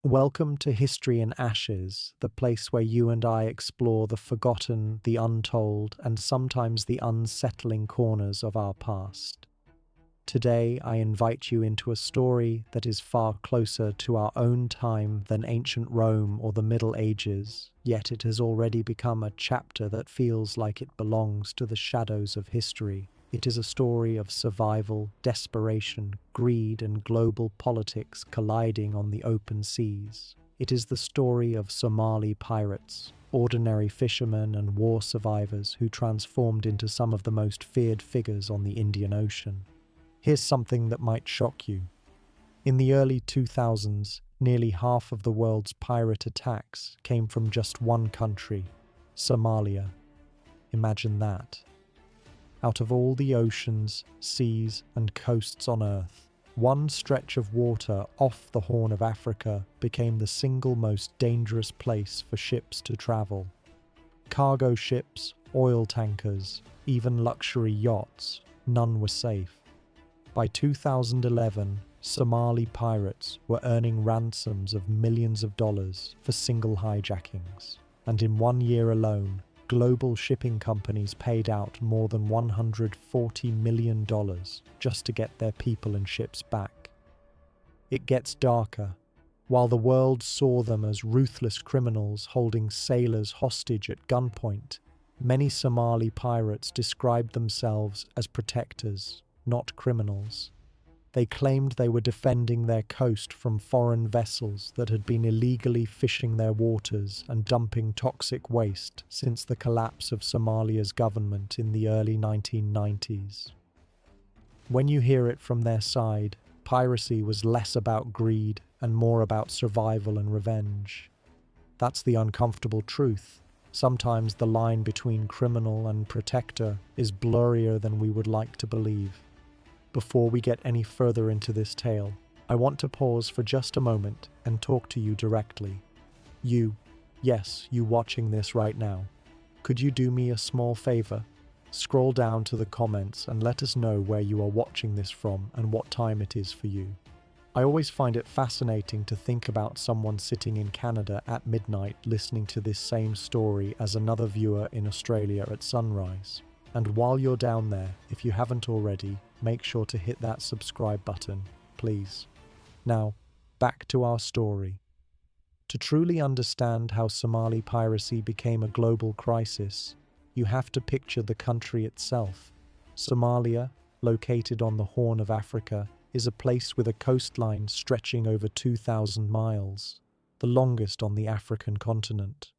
Welcome to History in Ashes, the place where you and I explore the forgotten, the untold, and sometimes the unsettling corners of our past. Today, I invite you into a story that is far closer to our own time than ancient Rome or the Middle Ages, yet it has already become a chapter that feels like it belongs to the shadows of history. It is a story of survival, desperation, greed, and global politics colliding on the open seas. It is the story of Somali pirates, ordinary fishermen and war survivors who transformed into some of the most feared figures on the Indian Ocean. Here's something that might shock you. In the early 2000s, nearly half of the world's pirate attacks came from just one country, Somalia. Imagine that. Out of all the oceans, seas, and coasts on Earth, one stretch of water off the Horn of Africa became the single most dangerous place for ships to travel. Cargo ships, oil tankers, even luxury yachts, none were safe. By 2011, Somali pirates were earning ransoms of millions of dollars for single hijackings, and in 1 year alone, global shipping companies paid out more than $140 million just to get their people and ships back. It gets darker. While the world saw them as ruthless criminals holding sailors hostage at gunpoint, many Somali pirates described themselves as protectors, not criminals. They claimed they were defending their coast from foreign vessels that had been illegally fishing their waters and dumping toxic waste since the collapse of Somalia's government in the early 1990s. When you hear it from their side, piracy was less about greed and more about survival and revenge. That's the uncomfortable truth. Sometimes the line between criminal and protector is blurrier than we would like to believe. Before we get any further into this tale, I want to pause for just a moment and talk to you directly. You, yes, you watching this right now. Could you do me a small favor? Scroll down to the comments and let us know where you are watching this from and what time it is for you. I always find it fascinating to think about someone sitting in Canada at midnight listening to this same story as another viewer in Australia at sunrise. And while you're down there, if you haven't already, make sure to hit that subscribe button, please. Now, back to our story. To truly understand how Somali piracy became a global crisis, you have to picture the country itself. Somalia, located on the Horn of Africa, is a place with a coastline stretching over 2,000 miles, the longest on the African continent.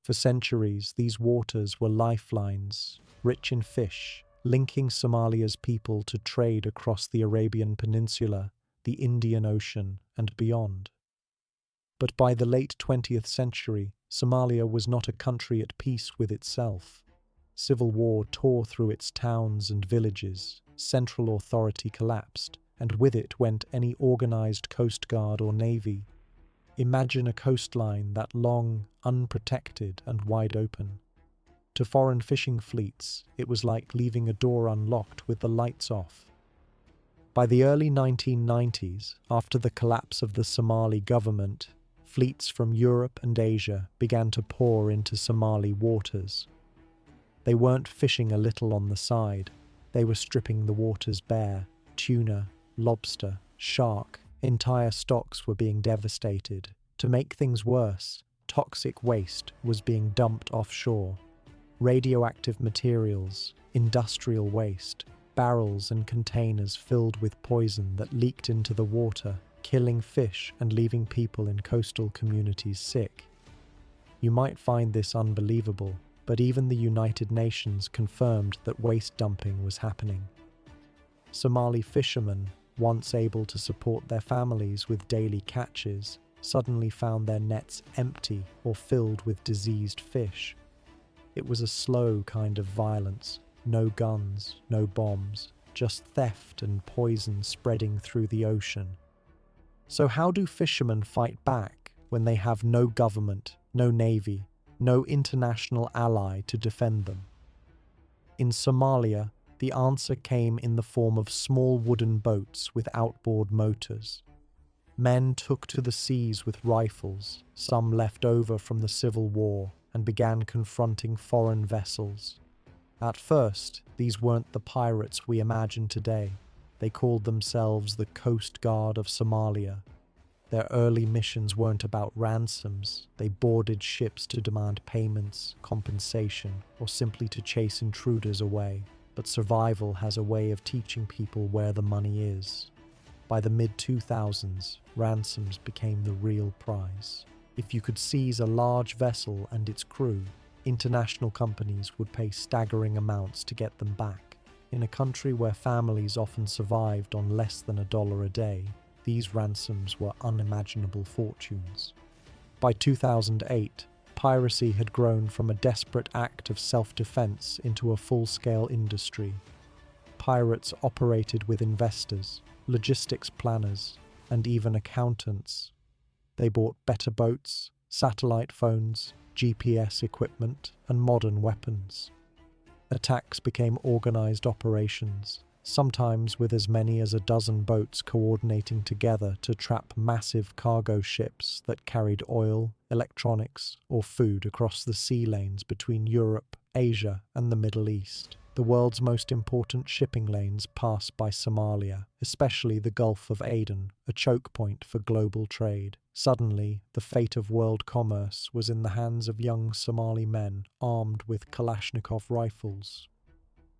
For centuries, these waters were lifelines, rich in fish, linking Somalia's people to trade across the Arabian Peninsula, the Indian Ocean, and beyond. But by the late 20th century, Somalia was not a country at peace with itself. Civil war tore through its towns and villages, central authority collapsed, and with it went any organized coast guard or navy. Imagine a coastline that long, unprotected, and wide open. To foreign fishing fleets, it was like leaving a door unlocked with the lights off. By the early 1990s, after the collapse of the Somali government, fleets from Europe and Asia began to pour into Somali waters. They weren't fishing a little on the side, they were stripping the waters bare. Tuna, lobster, shark, entire stocks were being devastated. To make things worse, toxic waste was being dumped offshore. Radioactive materials, industrial waste, barrels and containers filled with poison that leaked into the water, killing fish and leaving people in coastal communities sick. You might find this unbelievable, but even the United Nations confirmed that waste dumping was happening. Somali fishermen, once able to support their families with daily catches, suddenly found their nets empty or filled with diseased fish. It was a slow kind of violence, no guns, no bombs, just theft and poison spreading through the ocean. So how do fishermen fight back when they have no government, no navy, no international ally to defend them? In Somalia, the answer came in the form of small wooden boats with outboard motors. Men took to the seas with rifles, some left over from the Civil War, and began confronting foreign vessels. At first, these weren't the pirates we imagine today. They called themselves the Coast Guard of Somalia. Their early missions weren't about ransoms. They boarded ships to demand payments, compensation, or simply to chase intruders away. But survival has a way of teaching people where the money is. By the mid-2000s, ransoms became the real prize. If you could seize a large vessel and its crew, international companies would pay staggering amounts to get them back. In a country where families often survived on less than $1 a day, these ransoms were unimaginable fortunes. By 2008, piracy had grown from a desperate act of self-defense into a full-scale industry. Pirates operated with investors, logistics planners, and even accountants. They bought better boats, satellite phones, GPS equipment, and modern weapons. Attacks became organized operations, sometimes with as many as a dozen boats coordinating together to trap massive cargo ships that carried oil, electronics, or food across the sea lanes between Europe, Asia, and the Middle East. The world's most important shipping lanes pass by Somalia, especially the Gulf of Aden, a choke point for global trade. Suddenly, the fate of world commerce was in the hands of young Somali men armed with Kalashnikov rifles.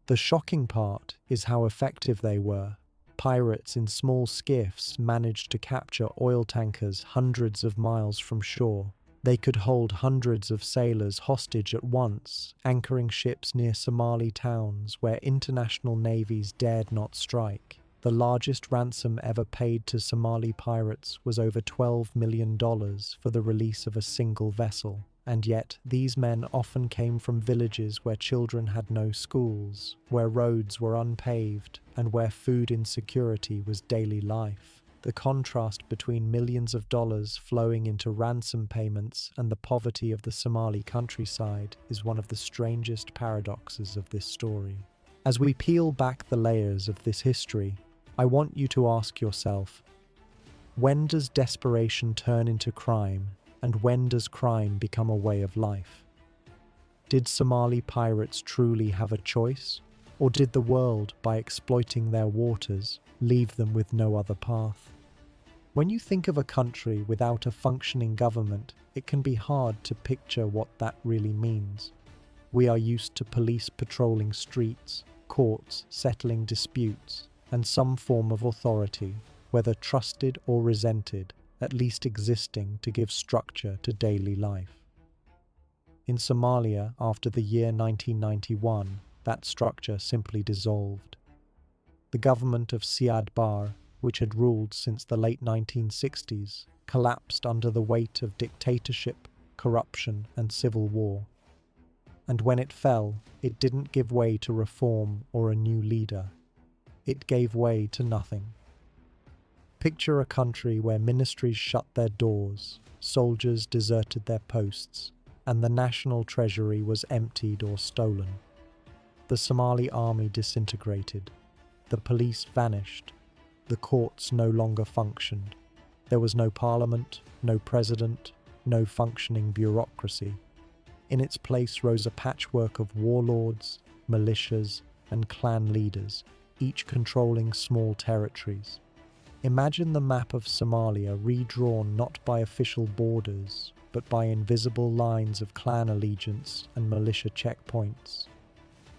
The shocking part is how effective they were. Pirates in small skiffs managed to capture oil tankers hundreds of miles from shore. They could hold hundreds of sailors hostage at once, anchoring ships near Somali towns where international navies dared not strike. The largest ransom ever paid to Somali pirates was over $12 million for the release of a single vessel. And yet, these men often came from villages where children had no schools, where roads were unpaved, and where food insecurity was daily life. The contrast between millions of dollars flowing into ransom payments and the poverty of the Somali countryside is one of the strangest paradoxes of this story. As we peel back the layers of this history, I want you to ask yourself, when does desperation turn into crime, and when does crime become a way of life? Did Somali pirates truly have a choice, or did the world, by exploiting their waters, leave them with no other path? When you think of a country without a functioning government, it can be hard to picture what that really means. We are used to police patrolling streets, courts settling disputes, and some form of authority, whether trusted or resented, at least existing to give structure to daily life. In Somalia, after the year 1991, that structure simply dissolved. The government of Siad Barre, which had ruled since the late 1960s, collapsed under the weight of dictatorship, corruption, and civil war. And when it fell, it didn't give way to reform or a new leader. It gave way to nothing. Picture a country where ministries shut their doors, soldiers deserted their posts, and the national treasury was emptied or stolen. The Somali army disintegrated. The police vanished. The courts no longer functioned. There was no parliament, no president, no functioning bureaucracy. In its place rose a patchwork of warlords, militias, and clan leaders, each controlling small territories. Imagine the map of Somalia redrawn not by official borders, but by invisible lines of clan allegiance and militia checkpoints.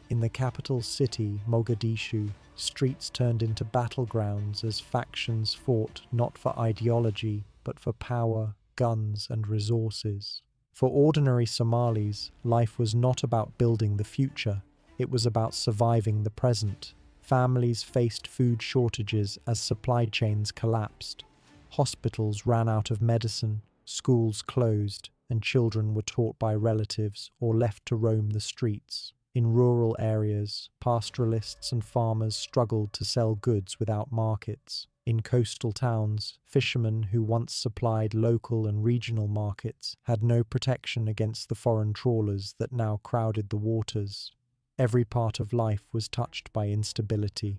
In the capital city, Mogadishu, streets turned into battlegrounds as factions fought not for ideology, but for power, guns, and resources. For ordinary Somalis, life was not about building the future, it was about surviving the present. Families faced food shortages as supply chains collapsed. Hospitals ran out of medicine, schools closed, and children were taught by relatives or left to roam the streets. In rural areas, pastoralists and farmers struggled to sell goods without markets. In coastal towns, fishermen who once supplied local and regional markets had no protection against the foreign trawlers that now crowded the waters. Every part of life was touched by instability.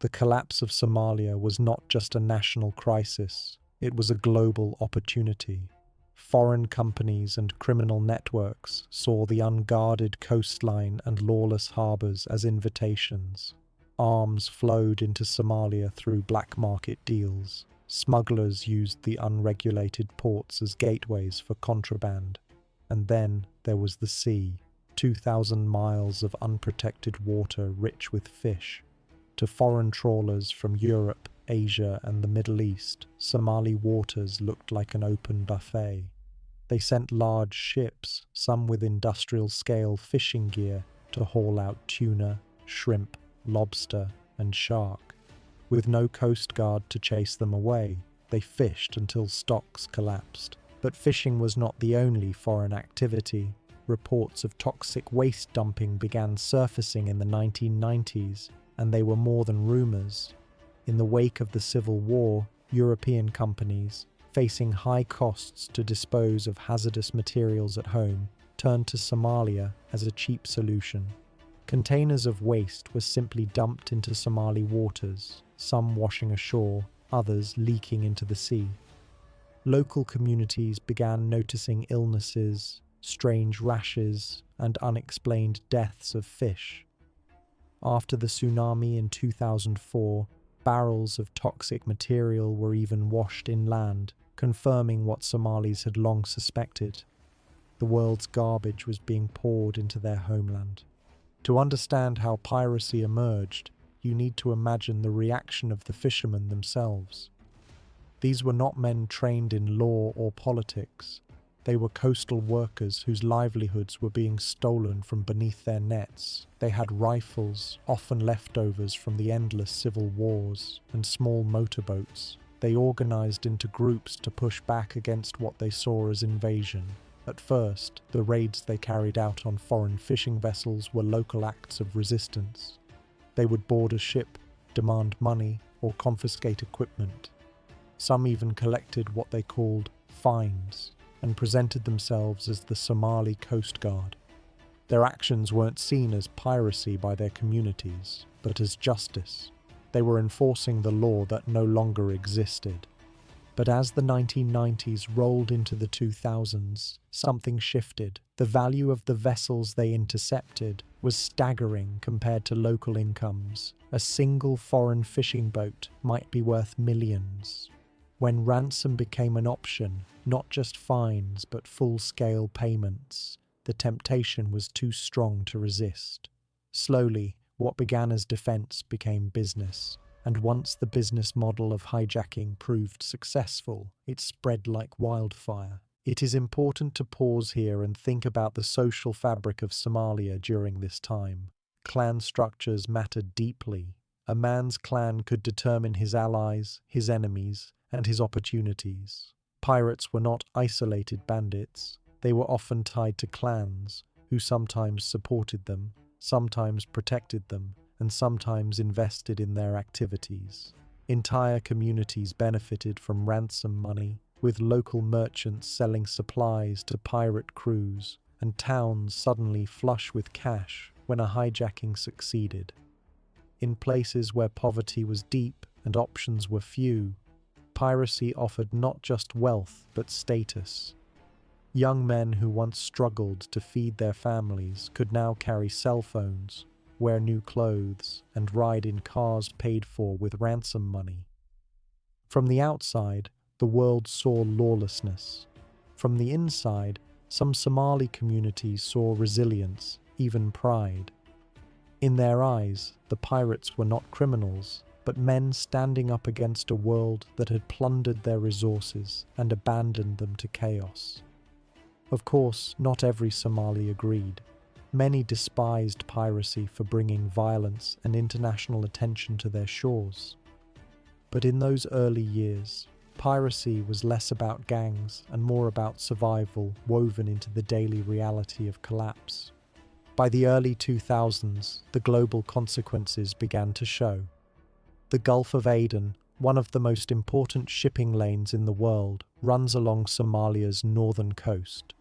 The collapse of Somalia was not just a national crisis, It was a global opportunity. Foreign companies and criminal networks saw the unguarded coastline and lawless harbors as invitations. Arms flowed into Somalia through black market deals. Smugglers used the unregulated ports as gateways for contraband. And then there was the sea, 2,000 miles of unprotected water rich with fish. To foreign trawlers from Europe, Asia, and the Middle East, Somali waters looked like an open buffet. They sent large ships, some with industrial-scale fishing gear, to haul out tuna, shrimp, lobster, and shark. With no coast guard to chase them away, they fished until stocks collapsed. But fishing was not the only foreign activity. Reports of toxic waste dumping began surfacing in the 1990s, and they were more than rumors. In the wake of the Civil War, European companies, facing high costs to dispose of hazardous materials at home, turned to Somalia as a cheap solution. Containers of waste were simply dumped into Somali waters, some washing ashore, others leaking into the sea. Local communities began noticing illnesses, strange rashes, and unexplained deaths of fish. After the tsunami in 2004, barrels of toxic material were even washed inland, confirming what Somalis had long suspected. The world's garbage was being poured into their homeland. To understand how piracy emerged, you need to imagine the reaction of the fishermen themselves. These were not men trained in law or politics. They were coastal workers whose livelihoods were being stolen from beneath their nets. They had rifles, often leftovers from the endless civil wars, and small motorboats. They organized into groups to push back against what they saw as invasion. At first, the raids they carried out on foreign fishing vessels were local acts of resistance. They would board a ship, demand money, or confiscate equipment. Some even collected what they called fines and presented themselves as the Somali Coast Guard. Their actions weren't seen as piracy by their communities, but as justice. They were enforcing the law that no longer existed. But as the 1990s rolled into the 2000s, something shifted. The value of the vessels they intercepted was staggering compared to local incomes. A single foreign fishing boat might be worth millions. When ransom became an option, not just fines but full-scale payments, the temptation was too strong to resist. Slowly, what began as defense became business. And once the business model of hijacking proved successful, it spread like wildfire. It is important to pause here and think about the social fabric of Somalia during this time. Clan structures mattered deeply. A man's clan could determine his allies, his enemies, and his opportunities. Pirates were not isolated bandits. They were often tied to clans, who sometimes supported them, sometimes protected them, and sometimes invested in their activities. Entire communities benefited from ransom money, with local merchants selling supplies to pirate crews, and towns suddenly flush with cash when a hijacking succeeded. In places where poverty was deep and options were few, piracy offered not just wealth but status. Young men who once struggled to feed their families could now carry cell phones, wear new clothes, and ride in cars paid for with ransom money. From the outside, the world saw lawlessness. From the inside, some Somali communities saw resilience, even pride. In their eyes, the pirates were not criminals, but men standing up against a world that had plundered their resources and abandoned them to chaos. Of course, not every Somali agreed. Many despised piracy for bringing violence and international attention to their shores. But in those early years, piracy was less about gangs and more about survival woven into the daily reality of collapse. By the early 2000s, the global consequences began to show. The Gulf of Aden, one of the most important shipping lanes in the world, runs along Somalia's northern coast.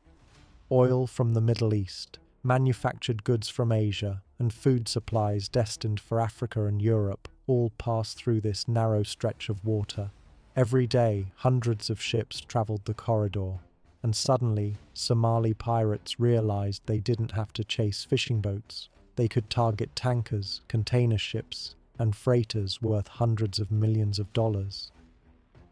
Oil from the Middle East, manufactured goods from Asia, and food supplies destined for Africa and Europe all pass through this narrow stretch of water. Every day, hundreds of ships traveled the corridor, and suddenly, Somali pirates realized they didn't have to chase fishing boats. They could target tankers, container ships, and freighters worth hundreds of millions of dollars.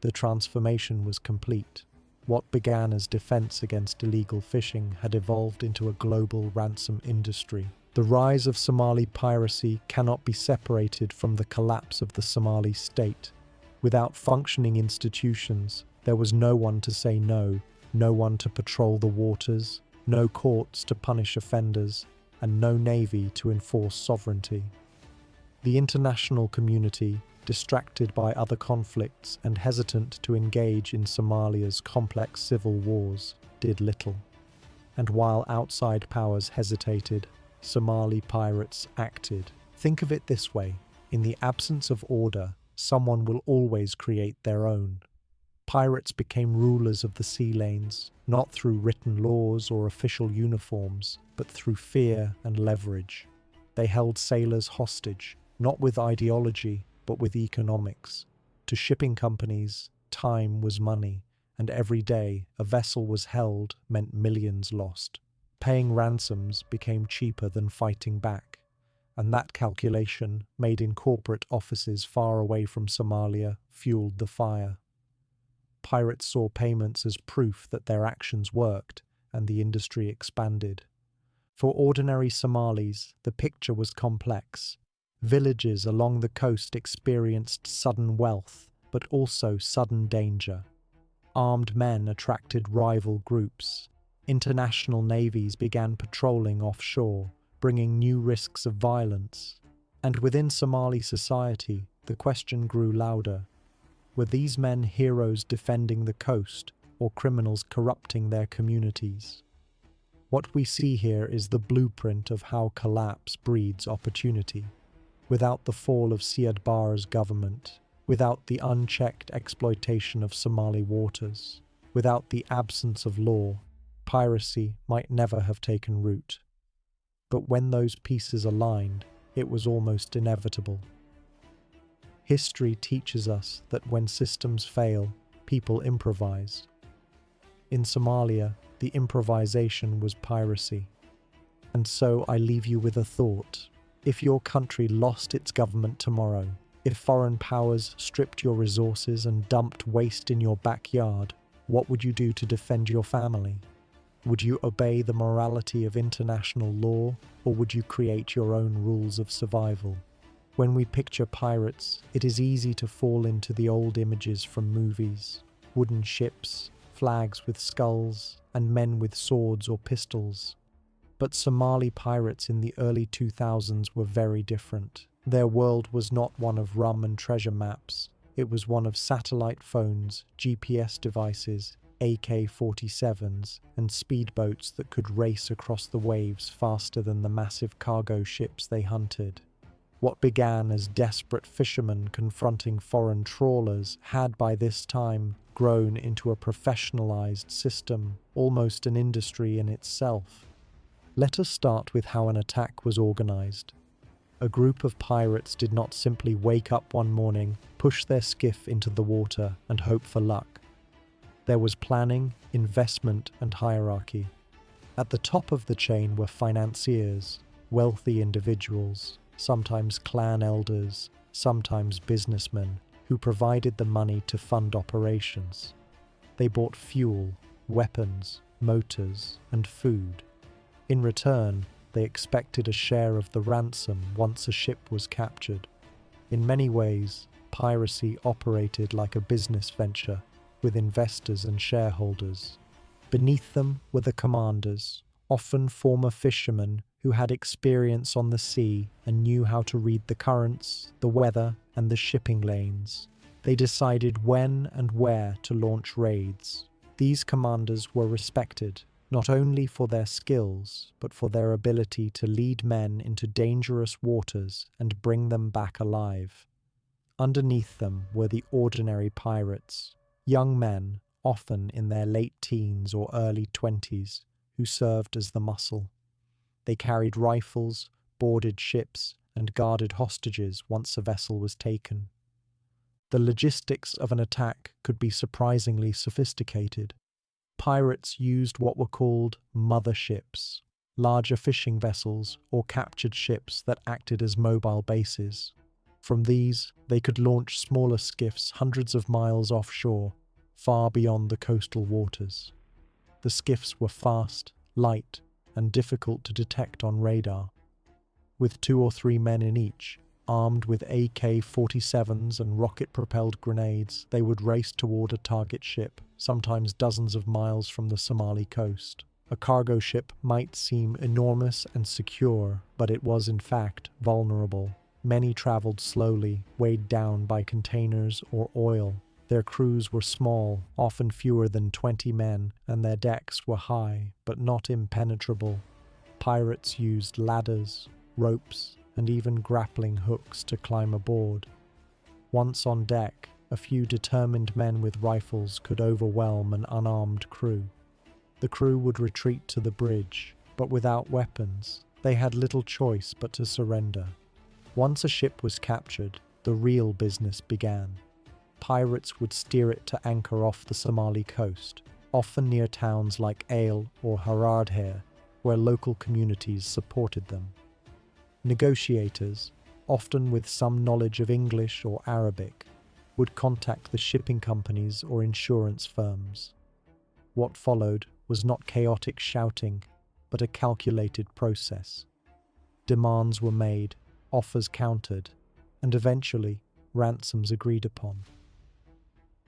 The transformation was complete. What began as defense against illegal fishing had evolved into a global ransom industry. The rise of Somali piracy cannot be separated from the collapse of the Somali state. Without functioning institutions, there was no one to say no, no one to patrol the waters, no courts to punish offenders, and no navy to enforce sovereignty. The international community, distracted by other conflicts and hesitant to engage in Somalia's complex civil wars, did little. And while outside powers hesitated, Somali pirates acted. Think of it this way: in the absence of order, someone will always create their own. Pirates became rulers of the sea lanes, not through written laws or official uniforms, but through fear and leverage. They held sailors hostage, not with ideology, but with economics. To shipping companies, time was money, and every day a vessel was held meant millions lost. Paying ransoms became cheaper than fighting back, and that calculation, made in corporate offices far away from Somalia, fueled the fire. Pirates saw payments as proof that their actions worked, and the industry expanded. For ordinary Somalis, the picture was complex. Villages along the coast experienced sudden wealth, but also sudden danger. Armed men attracted rival groups. International navies began patrolling offshore, bringing new risks of violence. And within Somali society, the question grew louder. Were these men heroes defending the coast, or criminals corrupting their communities? What we see here is the blueprint of how collapse breeds opportunity. Without the fall of Siad Barre's government, without the unchecked exploitation of Somali waters, without the absence of law, piracy might never have taken root. But when those pieces aligned, it was almost inevitable. History teaches us that when systems fail, people improvise. In Somalia, the improvisation was piracy. And so I leave you with a thought. If your country lost its government tomorrow, if foreign powers stripped your resources and dumped waste in your backyard, what would you do to defend your family? Would you obey the morality of international law, or would you create your own rules of survival? When we picture pirates, it is easy to fall into the old images from movies: wooden ships, flags with skulls, and men with swords or pistols. But Somali pirates in the early 2000s were very different. Their world was not one of rum and treasure maps. It was one of satellite phones, GPS devices, AK-47s, and speedboats that could race across the waves faster than the massive cargo ships they hunted. What began as desperate fishermen confronting foreign trawlers had by this time grown into a professionalized system, almost an industry in itself. Let us start with how an attack was organized. A group of pirates did not simply wake up one morning, push their skiff into the water, and hope for luck. There was planning, investment, and hierarchy. At the top of the chain were financiers, wealthy individuals, sometimes clan elders, sometimes businessmen, who provided the money to fund operations. They bought fuel, weapons, motors, and food. In return, they expected a share of the ransom once a ship was captured. In many ways, piracy operated like a business venture, with investors and shareholders. Beneath them were the commanders, often former fishermen who had experience on the sea and knew how to read the currents, the weather, and the shipping lanes. They decided when and where to launch raids. These commanders were respected, not only for their skills, but for their ability to lead men into dangerous waters and bring them back alive. Underneath them were the ordinary pirates, young men, often in their late teens or early 20s, who served as the muscle. They carried rifles, boarded ships, and guarded hostages once a vessel was taken. The logistics of an attack could be surprisingly sophisticated. Pirates used what were called motherships, larger fishing vessels or captured ships that acted as mobile bases. From these, they could launch smaller skiffs hundreds of miles offshore, far beyond the coastal waters. The skiffs were fast, light, and difficult to detect on radar. With 2 or 3 men in each, armed with AK-47s and rocket-propelled grenades, they would race toward a target ship, sometimes dozens of miles from the Somali coast. A cargo ship might seem enormous and secure, but it was in fact vulnerable. Many traveled slowly, weighed down by containers or oil. Their crews were small, often fewer than 20 men, and their decks were high, but not impenetrable. Pirates used ladders, ropes, and even grappling hooks to climb aboard. Once on deck, a few determined men with rifles could overwhelm an unarmed crew. The crew would retreat to the bridge, but without weapons, they had little choice but to surrender. Once a ship was captured, the real business began. Pirates would steer it to anchor off the Somali coast, often near towns like Aile or Haradher, where local communities supported them. Negotiators, often with some knowledge of English or Arabic, would contact the shipping companies or insurance firms. What followed was not chaotic shouting, but a calculated process. Demands were made, offers countered, and eventually ransoms agreed upon.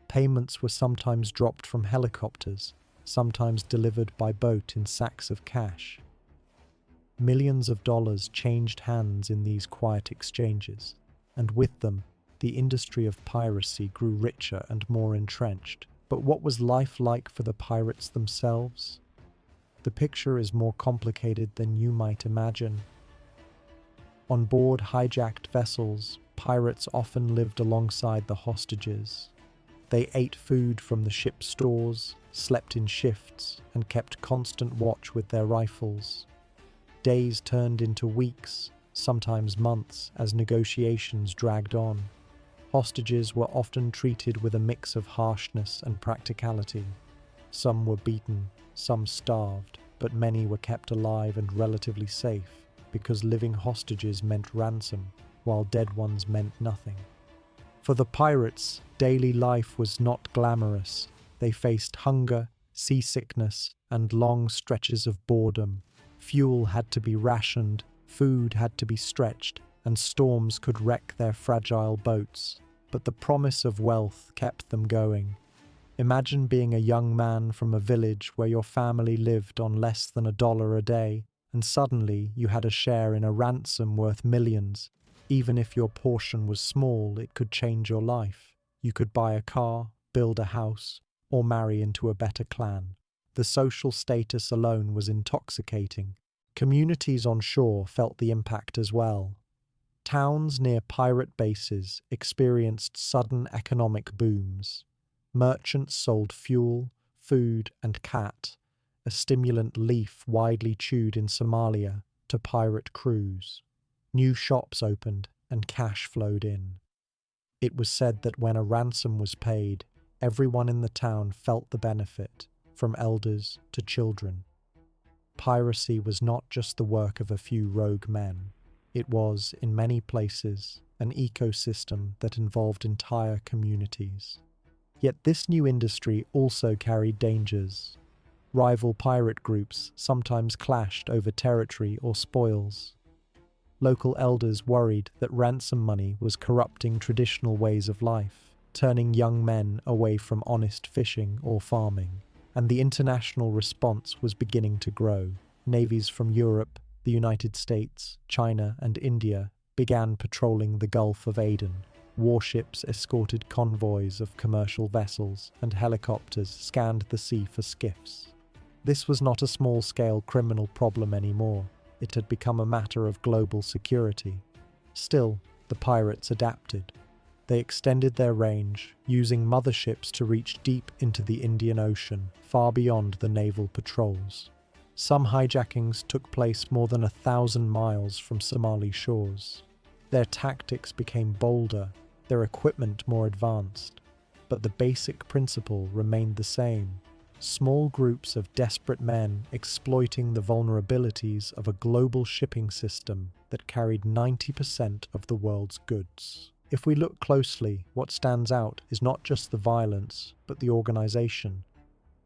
Payments were sometimes dropped from helicopters, sometimes delivered by boat in sacks of cash. Millions of dollars changed hands in these quiet exchanges, and with them, the industry of piracy grew richer and more entrenched. But what was life like for the pirates themselves? The picture is more complicated than you might imagine. On board hijacked vessels, pirates often lived alongside the hostages. They ate food from the ship's stores, slept in shifts, and kept constant watch with their rifles. Days turned into weeks, sometimes months, as negotiations dragged on. Hostages were often treated with a mix of harshness and practicality. Some were beaten, some starved, but many were kept alive and relatively safe, because living hostages meant ransom, while dead ones meant nothing. For the pirates, daily life was not glamorous. They faced hunger, seasickness, and long stretches of boredom. Fuel had to be rationed, food had to be stretched, and storms could wreck their fragile boats. But the promise of wealth kept them going. Imagine being a young man from a village where your family lived on less than $1 a day, and suddenly you had a share in a ransom worth millions. Even if your portion was small, it could change your life. You could buy a car, build a house, or marry into a better clan. The social status alone was intoxicating. Communities on shore felt the impact as well. Towns near pirate bases experienced sudden economic booms. Merchants sold fuel, food, and cat, a stimulant leaf widely chewed in Somalia, to pirate crews. New shops opened and cash flowed in. It was said that when a ransom was paid, everyone in the town felt the benefit, from elders to children. Piracy was not just the work of a few rogue men. It was, in many places, an ecosystem that involved entire communities. Yet this new industry also carried dangers. Rival pirate groups sometimes clashed over territory or spoils. Local elders worried that ransom money was corrupting traditional ways of life, turning young men away from honest fishing or farming. And the international response was beginning to grow. Navies from Europe, the United States, China, and India began patrolling the Gulf of Aden. Warships escorted convoys of commercial vessels, and helicopters scanned the sea for skiffs. This was not a small-scale criminal problem anymore. It had become a matter of global security. Still, the pirates adapted. They extended their range, using motherships to reach deep into the Indian Ocean, far beyond the naval patrols. Some hijackings took place more than 1,000 miles from Somali shores. Their tactics became bolder. their equipment more advanced, but the basic principle remained the same. Small groups of desperate men exploiting the vulnerabilities of a global shipping system that carried 90% of the world's goods. If we look closely, what stands out is not just the violence, but the organization.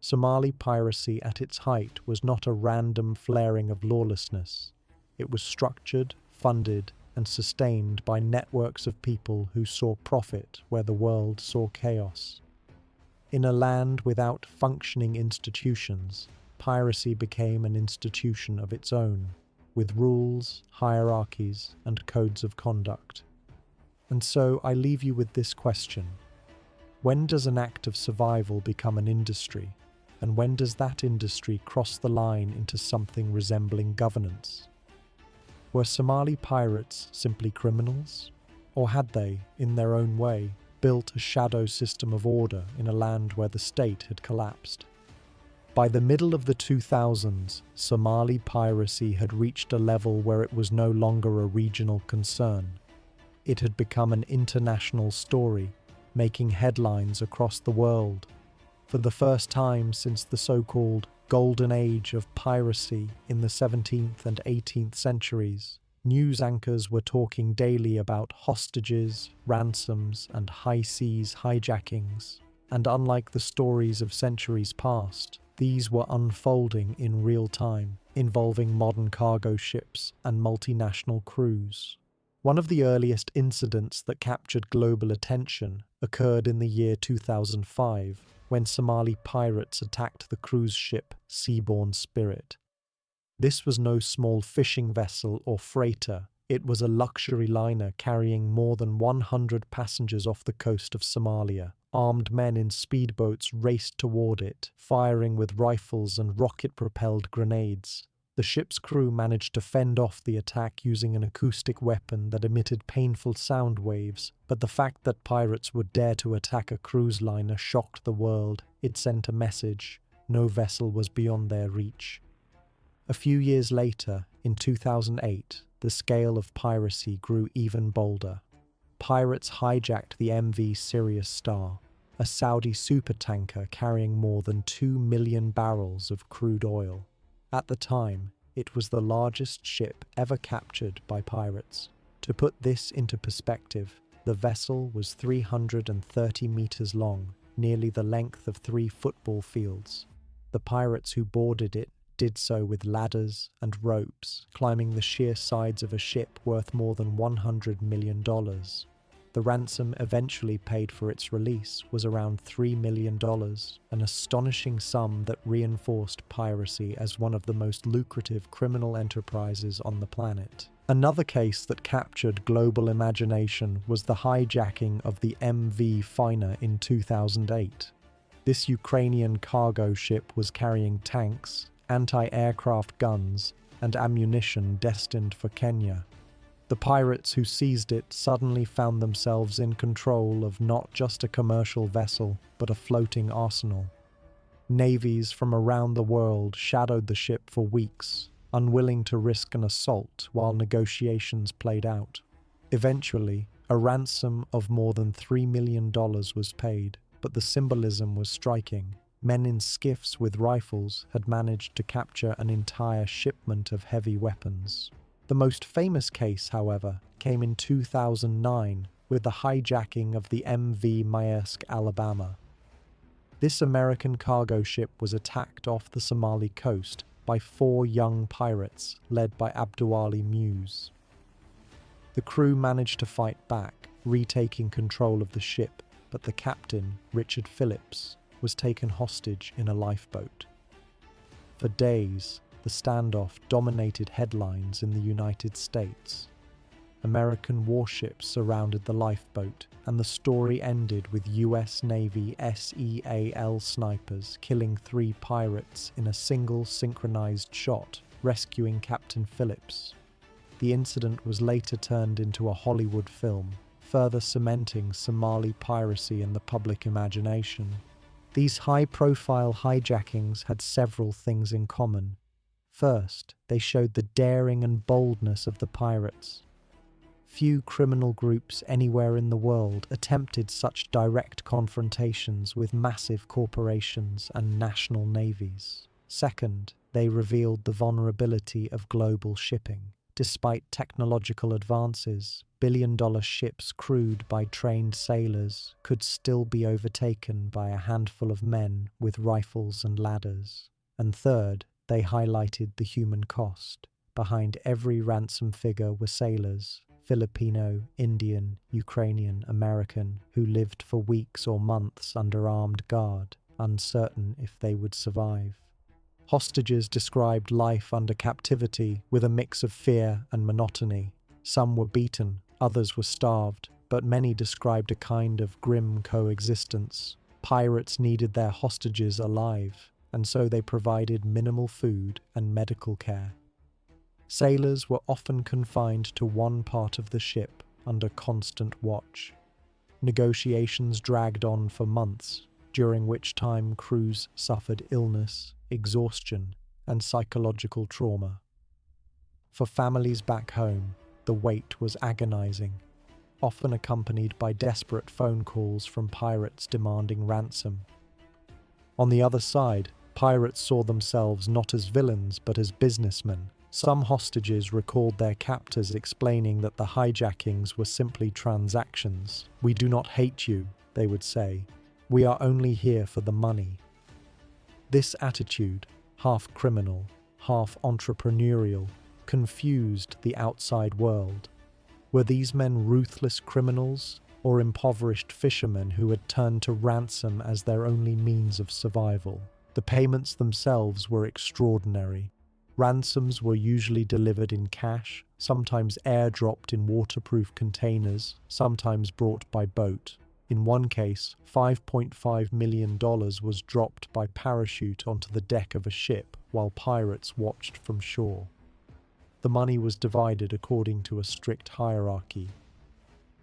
Somali piracy at its height was not a random flaring of lawlessness. It was structured, funded, and sustained by networks of people who saw profit where the world saw chaos. In a land without functioning institutions, piracy became an institution of its own, with rules, hierarchies, and codes of conduct. And so I leave you with this question. When does an act of survival become an industry? And when does that industry cross the line into something resembling governance? Were Somali pirates simply criminals? Or had they, in their own way, built a shadow system of order in a land where the state had collapsed? By the middle of the 2000s, Somali piracy had reached a level where it was no longer a regional concern. It had become an international story, making headlines across the world. For the first time since the so-called Golden Age of piracy in the 17th and 18th centuries, news anchors were talking daily about hostages, ransoms, and high seas hijackings. And unlike the stories of centuries past, these were unfolding in real time, involving modern cargo ships and multinational crews. One of the earliest incidents that captured global attention occurred in the year 2005, when Somali pirates attacked the cruise ship Seabourn Spirit. This was no small fishing vessel or freighter. It was a luxury liner carrying more than 100 passengers off the coast of Somalia. Armed men in speedboats raced toward it, firing with rifles and rocket-propelled grenades. The ship's crew managed to fend off the attack using an acoustic weapon that emitted painful sound waves, but the fact that pirates would dare to attack a cruise liner shocked the world. It sent a message: no vessel was beyond their reach. A few years later, in 2008, the scale of piracy grew even bolder. Pirates hijacked the MV Sirius Star, a Saudi supertanker carrying more than 2 million barrels of crude oil. At the time, it was the largest ship ever captured by pirates. To put this into perspective, the vessel was 330 meters long, nearly the length of 3 football fields. The pirates who boarded it did so with ladders and ropes, climbing the sheer sides of a ship worth more than $100 million. The ransom eventually paid for its release was around $3 million, an astonishing sum that reinforced piracy as one of the most lucrative criminal enterprises on the planet. Another case that captured global imagination was the hijacking of the MV Fina in 2008. This Ukrainian cargo ship was carrying tanks, anti-aircraft guns, and ammunition destined for Kenya. The pirates who seized it suddenly found themselves in control of not just a commercial vessel, but a floating arsenal. Navies from around the world shadowed the ship for weeks, unwilling to risk an assault while negotiations played out. Eventually, a ransom of more than $3 million was paid, but the symbolism was striking. Men in skiffs with rifles had managed to capture an entire shipment of heavy weapons. The most famous case, however, came in 2009 with the hijacking of the MV Maersk, Alabama. This American cargo ship was attacked off the Somali coast by 4 young pirates led by Abduali Muse. The crew managed to fight back, retaking control of the ship, but the captain, Richard Phillips, was taken hostage in a lifeboat. For days, the standoff dominated headlines in the United States. American warships surrounded the lifeboat, and the story ended with US Navy SEAL snipers killing 3 pirates in a single synchronized shot, rescuing Captain Phillips. The incident was later turned into a Hollywood film, further cementing Somali piracy in the public imagination. These high-profile hijackings had several things in common. First, they showed the daring and boldness of the pirates. Few criminal groups anywhere in the world attempted such direct confrontations with massive corporations and national navies. Second, they revealed the vulnerability of global shipping. Despite technological advances, billion-dollar ships crewed by trained sailors could still be overtaken by a handful of men with rifles and ladders. And third, they highlighted the human cost. Behind every ransom figure were sailors, Filipino, Indian, Ukrainian, American, who lived for weeks or months under armed guard, uncertain if they would survive. Hostages described life under captivity with a mix of fear and monotony. Some were beaten, others were starved, but many described a kind of grim coexistence. Pirates needed their hostages alive, and so they provided minimal food and medical care. Sailors were often confined to one part of the ship under constant watch. Negotiations dragged on for months, during which time crews suffered illness, exhaustion, and psychological trauma. For families back home, the wait was agonizing, often accompanied by desperate phone calls from pirates demanding ransom. On the other side, pirates saw themselves not as villains but as businessmen. Some hostages recalled their captors explaining that the hijackings were simply transactions. "We do not hate you," they would say. "We are only here for the money." This attitude, half criminal, half entrepreneurial, confused the outside world. Were these men ruthless criminals or impoverished fishermen who had turned to ransom as their only means of survival? The payments themselves were extraordinary. Ransoms were usually delivered in cash, sometimes airdropped in waterproof containers, sometimes brought by boat. In one case, $5.5 million was dropped by parachute onto the deck of a ship while pirates watched from shore. The money was divided according to a strict hierarchy.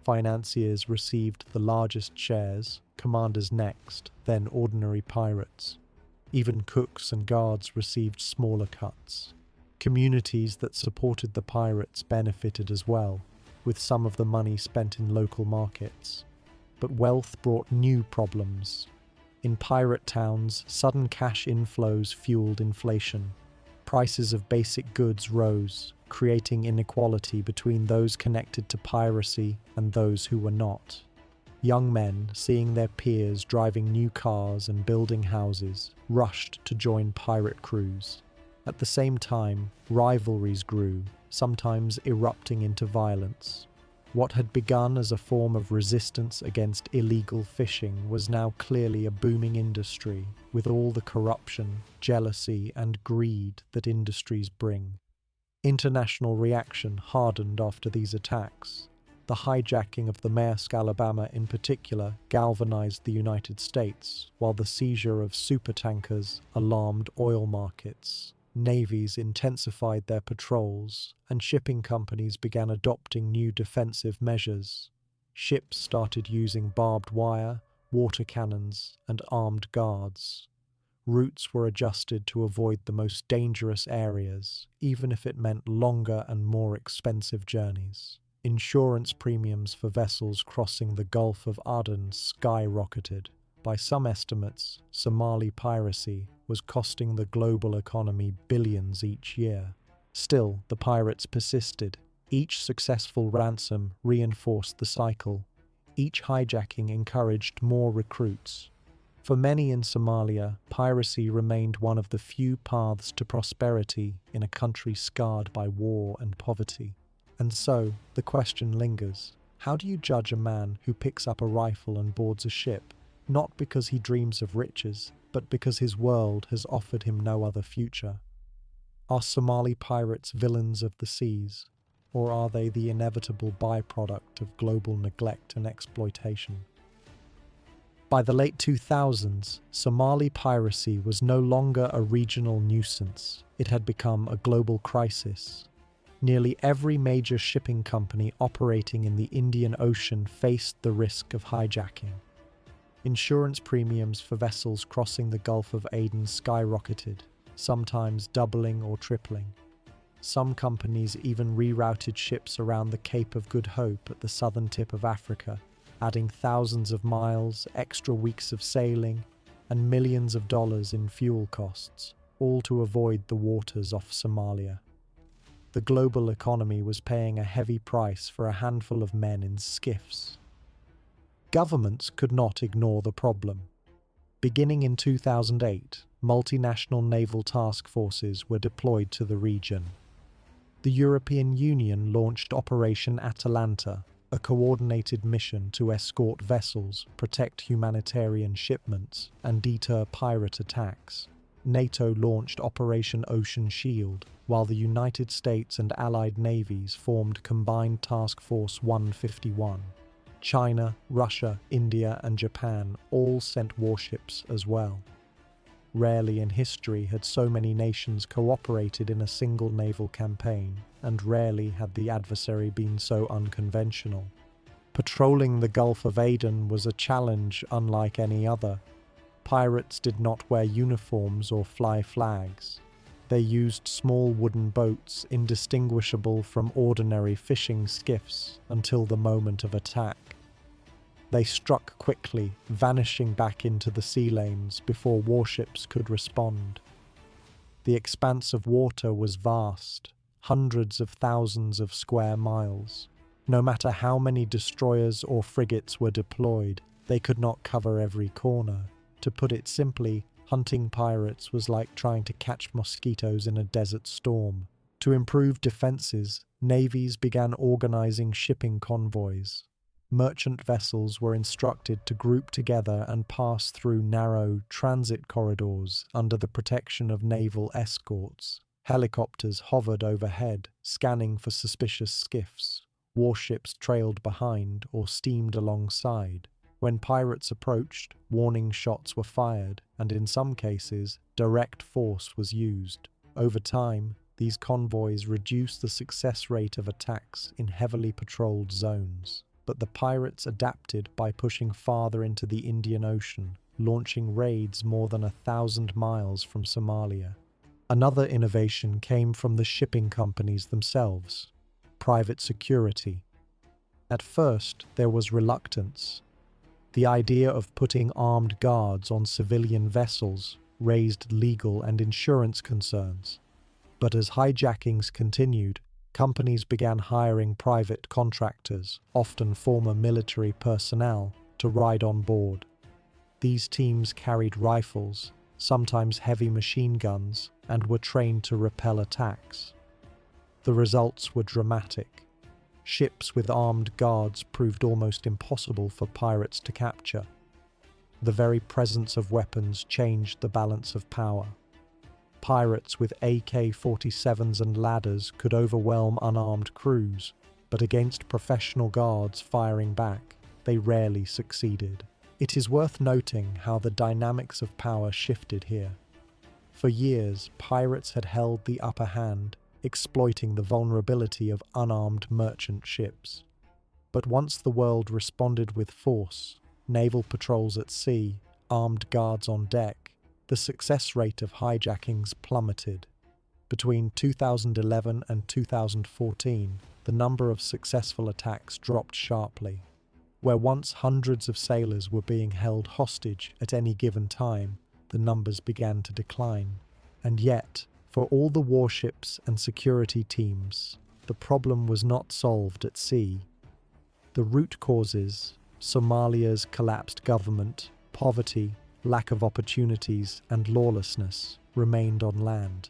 Financiers received the largest shares, commanders next, then ordinary pirates. Even cooks and guards received smaller cuts. Communities that supported the pirates benefited as well, with some of the money spent in local markets. But wealth brought new problems. In pirate towns, sudden cash inflows fueled inflation. Prices of basic goods rose, creating inequality between those connected to piracy and those who were not. Young men, seeing their peers driving new cars and building houses, rushed to join pirate crews. At the same time, rivalries grew, sometimes erupting into violence. What had begun as a form of resistance against illegal fishing was now clearly a booming industry, with all the corruption, jealousy, and greed that industries bring. International reaction hardened after these attacks. The hijacking of the Maersk Alabama in particular galvanized the United States, while the seizure of supertankers alarmed oil markets. Navies intensified their patrols, and shipping companies began adopting new defensive measures. Ships started using barbed wire, water cannons, and armed guards. Routes were adjusted to avoid the most dangerous areas, even if it meant longer and more expensive journeys. Insurance premiums for vessels crossing the Gulf of Aden skyrocketed. By some estimates, Somali piracy was costing the global economy billions each year. Still, the pirates persisted. Each successful ransom reinforced the cycle. Each hijacking encouraged more recruits. For many in Somalia, piracy remained one of the few paths to prosperity in a country scarred by war and poverty. And so, the question lingers. How do you judge a man who picks up a rifle and boards a ship, not because he dreams of riches, but because his world has offered him no other future? Are Somali pirates villains of the seas, or are they the inevitable byproduct of global neglect and exploitation? By the late 2000s, Somali piracy was no longer a regional nuisance. It had become a global crisis. Nearly every major shipping company operating in the Indian Ocean faced the risk of hijacking. Insurance premiums for vessels crossing the Gulf of Aden skyrocketed, sometimes doubling or tripling. Some companies even rerouted ships around the Cape of Good Hope at the southern tip of Africa, adding thousands of miles, extra weeks of sailing, and millions of dollars in fuel costs, all to avoid the waters off Somalia. The global economy was paying a heavy price for a handful of men in skiffs. Governments could not ignore the problem. Beginning in 2008, multinational naval task forces were deployed to the region. The European Union launched Operation Atalanta, a coordinated mission to escort vessels, protect humanitarian shipments, and deter pirate attacks. NATO launched Operation Ocean Shield, while the United States and Allied navies formed Combined Task Force 151. China, Russia, India, and Japan all sent warships as well. Rarely in history had so many nations cooperated in a single naval campaign, and rarely had the adversary been so unconventional. Patrolling the Gulf of Aden was a challenge unlike any other. Pirates did not wear uniforms or fly flags. They used small wooden boats indistinguishable from ordinary fishing skiffs until the moment of attack. They struck quickly, vanishing back into the sea lanes before warships could respond. The expanse of water was vast, hundreds of thousands of square miles. No matter how many destroyers or frigates were deployed, they could not cover every corner. To put it simply, hunting pirates was like trying to catch mosquitoes in a desert storm. To improve defenses, navies began organizing shipping convoys. Merchant vessels were instructed to group together and pass through narrow transit corridors under the protection of naval escorts. Helicopters hovered overhead, scanning for suspicious skiffs. Warships trailed behind or steamed alongside. When pirates approached, warning shots were fired, and in some cases, direct force was used. Over time, these convoys reduced the success rate of attacks in heavily patrolled zones. But the pirates adapted by pushing farther into the Indian Ocean, launching raids more than 1,000 miles from Somalia. Another innovation came from the shipping companies themselves: private security. At first, there was reluctance. The idea of putting armed guards on civilian vessels raised legal and insurance concerns. But as hijackings continued, companies began hiring private contractors, often former military personnel, to ride on board. These teams carried rifles, sometimes heavy machine guns, and were trained to repel attacks. The results were dramatic. Ships with armed guards proved almost impossible for pirates to capture. The very presence of weapons changed the balance of power. Pirates with AK-47s and ladders could overwhelm unarmed crews, but against professional guards firing back, they rarely succeeded. It is worth noting how the dynamics of power shifted here. For years, pirates had held the upper hand, exploiting the vulnerability of unarmed merchant ships. But once the world responded with force, naval patrols at sea, armed guards on deck, the success rate of hijackings plummeted. Between 2011 and 2014, the number of successful attacks dropped sharply. Where once hundreds of sailors were being held hostage at any given time, the numbers began to decline. And yet, for all the warships and security teams, the problem was not solved at sea. The root causes, Somalia's collapsed government, poverty, lack of opportunities, and lawlessness, remained on land.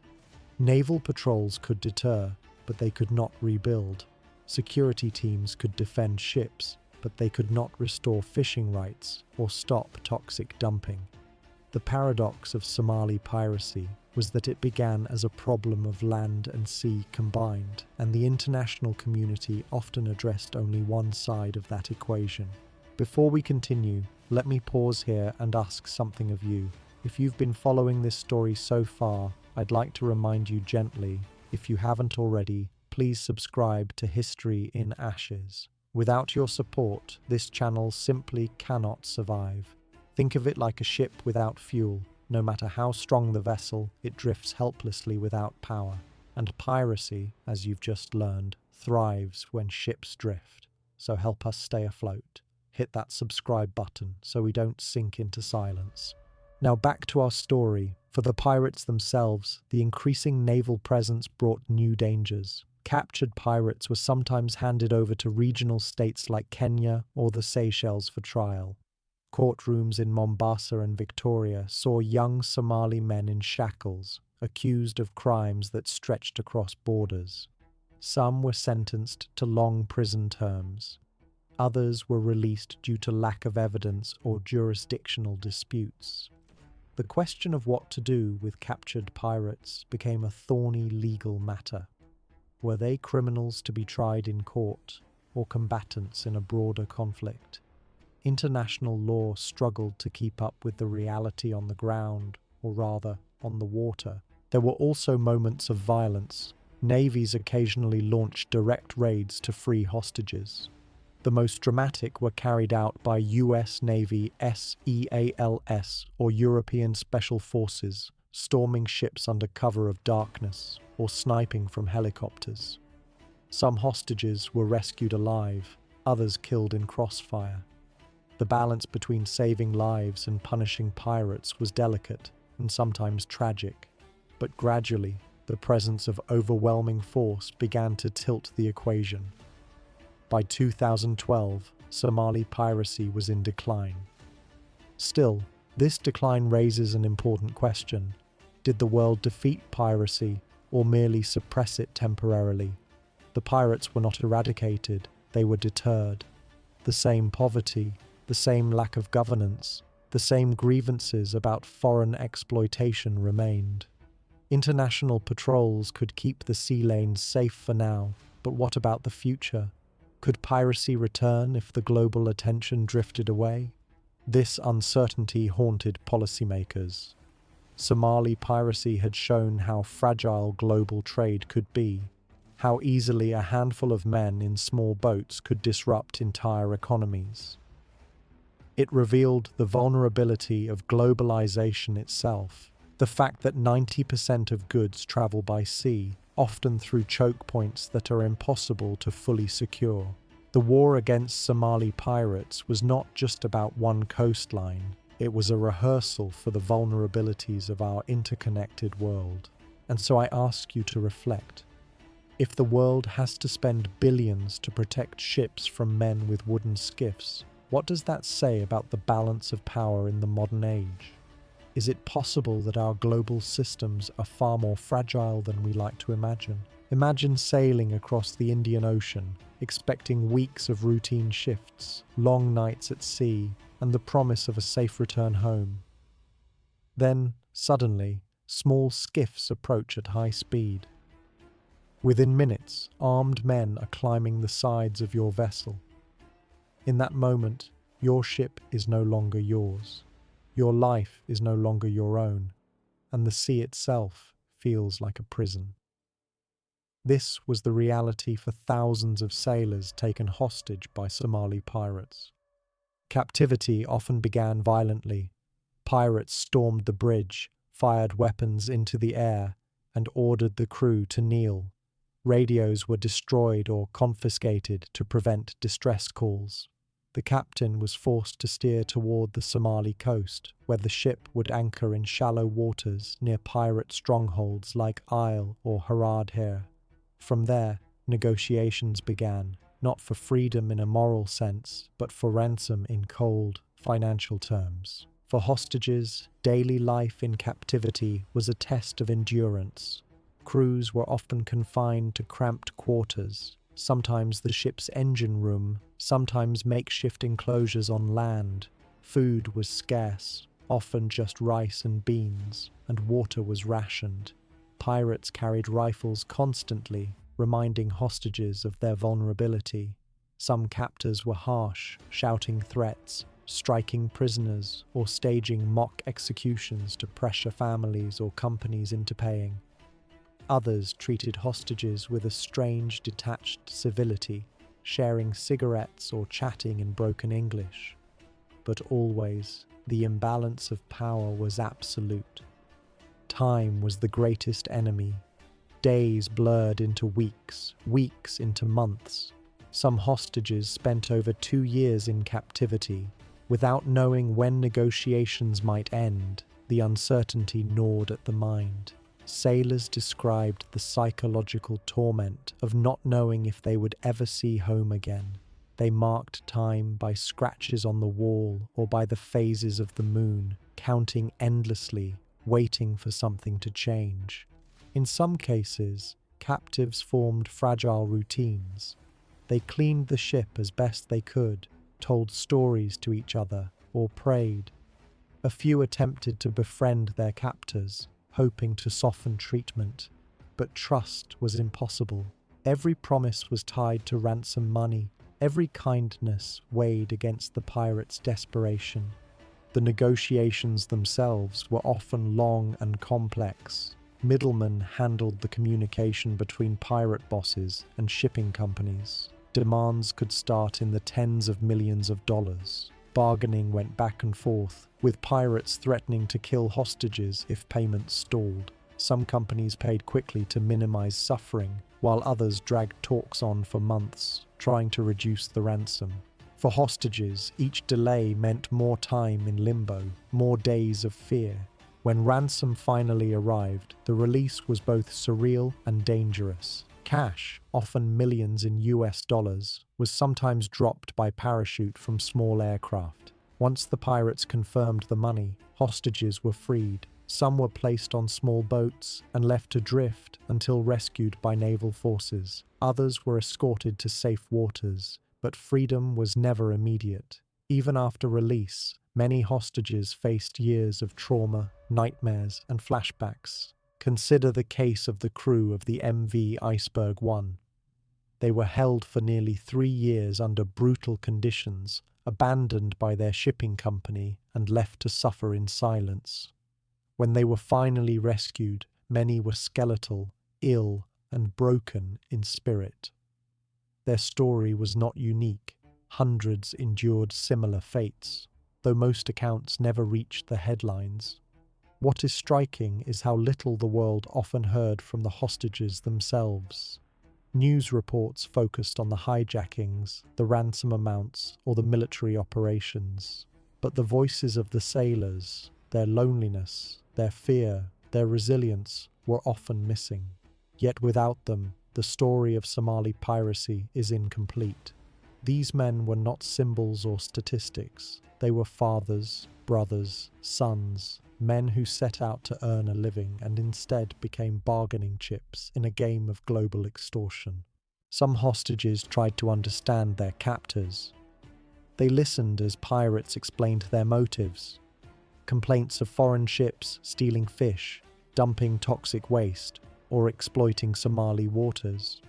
Naval patrols could deter, but they could not rebuild. Security teams could defend ships, but they could not restore fishing rights or stop toxic dumping. The paradox of Somali piracy was that it began as a problem of land and sea combined, and the international community often addressed only one side of that equation. Before we continue, let me pause here and ask something of you. If you've been following this story so far, I'd like to remind you gently, if you haven't already, please subscribe to History in Ashes. Without your support, this channel simply cannot survive. Think of it like a ship without fuel. No matter how strong the vessel, it drifts helplessly without power. And piracy, as you've just learned, thrives when ships drift. So help us stay afloat. Hit that subscribe button so we don't sink into silence. Now back to our story. For the pirates themselves, the increasing naval presence brought new dangers. Captured pirates were sometimes handed over to regional states like Kenya or the Seychelles for trial. Courtrooms in Mombasa and Victoria saw young Somali men in shackles, accused of crimes that stretched across borders. Some were sentenced to long prison terms. Others were released due to lack of evidence or jurisdictional disputes. The question of what to do with captured pirates became a thorny legal matter. Were they criminals to be tried in court, or combatants in a broader conflict? International law struggled to keep up with the reality on the ground, or rather, on the water. There were also moments of violence. Navies occasionally launched direct raids to free hostages. The most dramatic were carried out by US Navy SEALs, or European Special Forces, storming ships under cover of darkness, or sniping from helicopters. Some hostages were rescued alive, others killed in crossfire. The balance between saving lives and punishing pirates was delicate and sometimes tragic, but gradually the presence of overwhelming force began to tilt the equation. By 2012, Somali piracy was in decline. Still, this decline raises an important question. Did the world defeat piracy or merely suppress it temporarily? The pirates were not eradicated, they were deterred. The same poverty, the same lack of governance, the same grievances about foreign exploitation remained. International patrols could keep the sea lanes safe for now, but what about the future? Could piracy return if the global attention drifted away? This uncertainty haunted policymakers. Somali piracy had shown how fragile global trade could be, how easily a handful of men in small boats could disrupt entire economies. It revealed the vulnerability of globalization itself, the fact that 90% of goods travel by sea, often through choke points that are impossible to fully secure. The war against Somali pirates was not just about one coastline, it was a rehearsal for the vulnerabilities of our interconnected world. And so I ask you to reflect. If the world has to spend billions to protect ships from men with wooden skiffs, what does that say about the balance of power in the modern age? Is it possible that our global systems are far more fragile than we like to imagine? Imagine sailing across the Indian Ocean, expecting weeks of routine shifts, long nights at sea, and the promise of a safe return home. Then, suddenly, small skiffs approach at high speed. Within minutes, armed men are climbing the sides of your vessel. In that moment, your ship is no longer yours. Your life is no longer your own, and the sea itself feels like a prison. This was the reality for thousands of sailors taken hostage by Somali pirates. Captivity often began violently. Pirates stormed the bridge, fired weapons into the air, and ordered the crew to kneel. Radios were destroyed or confiscated to prevent distress calls. The captain was forced to steer toward the Somali coast, where the ship would anchor in shallow waters near pirate strongholds like Isle or Haradher. From there, negotiations began, not for freedom in a moral sense, but for ransom in cold, financial terms. For hostages, daily life in captivity was a test of endurance. Crews were often confined to cramped quarters, sometimes the ship's engine room, sometimes makeshift enclosures on land. Food was scarce, often just rice and beans, and water was rationed. Pirates carried rifles constantly, reminding hostages of their vulnerability. Some captors were harsh, shouting threats, striking prisoners, or staging mock executions to pressure families or companies into paying. Others treated hostages with a strange, detached civility, sharing cigarettes or chatting in broken English. But always, the imbalance of power was absolute. Time was the greatest enemy. Days blurred into weeks, weeks into months. Some hostages spent over 2 years in captivity. Without knowing when negotiations might end, the uncertainty gnawed at the mind. Sailors described the psychological torment of not knowing if they would ever see home again. They marked time by scratches on the wall or by the phases of the moon, counting endlessly, waiting for something to change. In some cases, captives formed fragile routines. They cleaned the ship as best they could, told stories to each other, or prayed. A few attempted to befriend their captors, hoping to soften treatment, but trust was impossible. Every promise was tied to ransom money. Every kindness weighed against the pirates' desperation. The negotiations themselves were often long and complex. Middlemen handled the communication between pirate bosses and shipping companies. Demands could start in the tens of millions of dollars. Bargaining went back and forth, with pirates threatening to kill hostages if payments stalled. Some companies paid quickly to minimize suffering, while others dragged talks on for months, trying to reduce the ransom. For hostages, each delay meant more time in limbo, more days of fear. When ransom finally arrived, the release was both surreal and dangerous. Cash, often millions in US dollars, was sometimes dropped by parachute from small aircraft. Once the pirates confirmed the money, hostages were freed. Some were placed on small boats and left to drift until rescued by naval forces. Others were escorted to safe waters, but freedom was never immediate. Even after release, many hostages faced years of trauma, nightmares, and flashbacks. Consider the case of the crew of the MV Iceberg 1. They were held for nearly 3 years under brutal conditions, abandoned by their shipping company and left to suffer in silence. When they were finally rescued, many were skeletal, ill, and broken in spirit. Their story was not unique. Hundreds endured similar fates, though most accounts never reached the headlines. What is striking is how little the world often heard from the hostages themselves. News reports focused on the hijackings, the ransom amounts, or the military operations. But the voices of the sailors, their loneliness, their fear, their resilience were often missing. Yet without them, the story of Somali piracy is incomplete. These men were not symbols or statistics. They were fathers, brothers, sons, men who set out to earn a living and instead became bargaining chips in a game of global extortion. Some hostages tried to understand their captors. They listened as pirates explained their motives. Complaints of foreign ships stealing fish, dumping toxic waste, or exploiting Somali waters.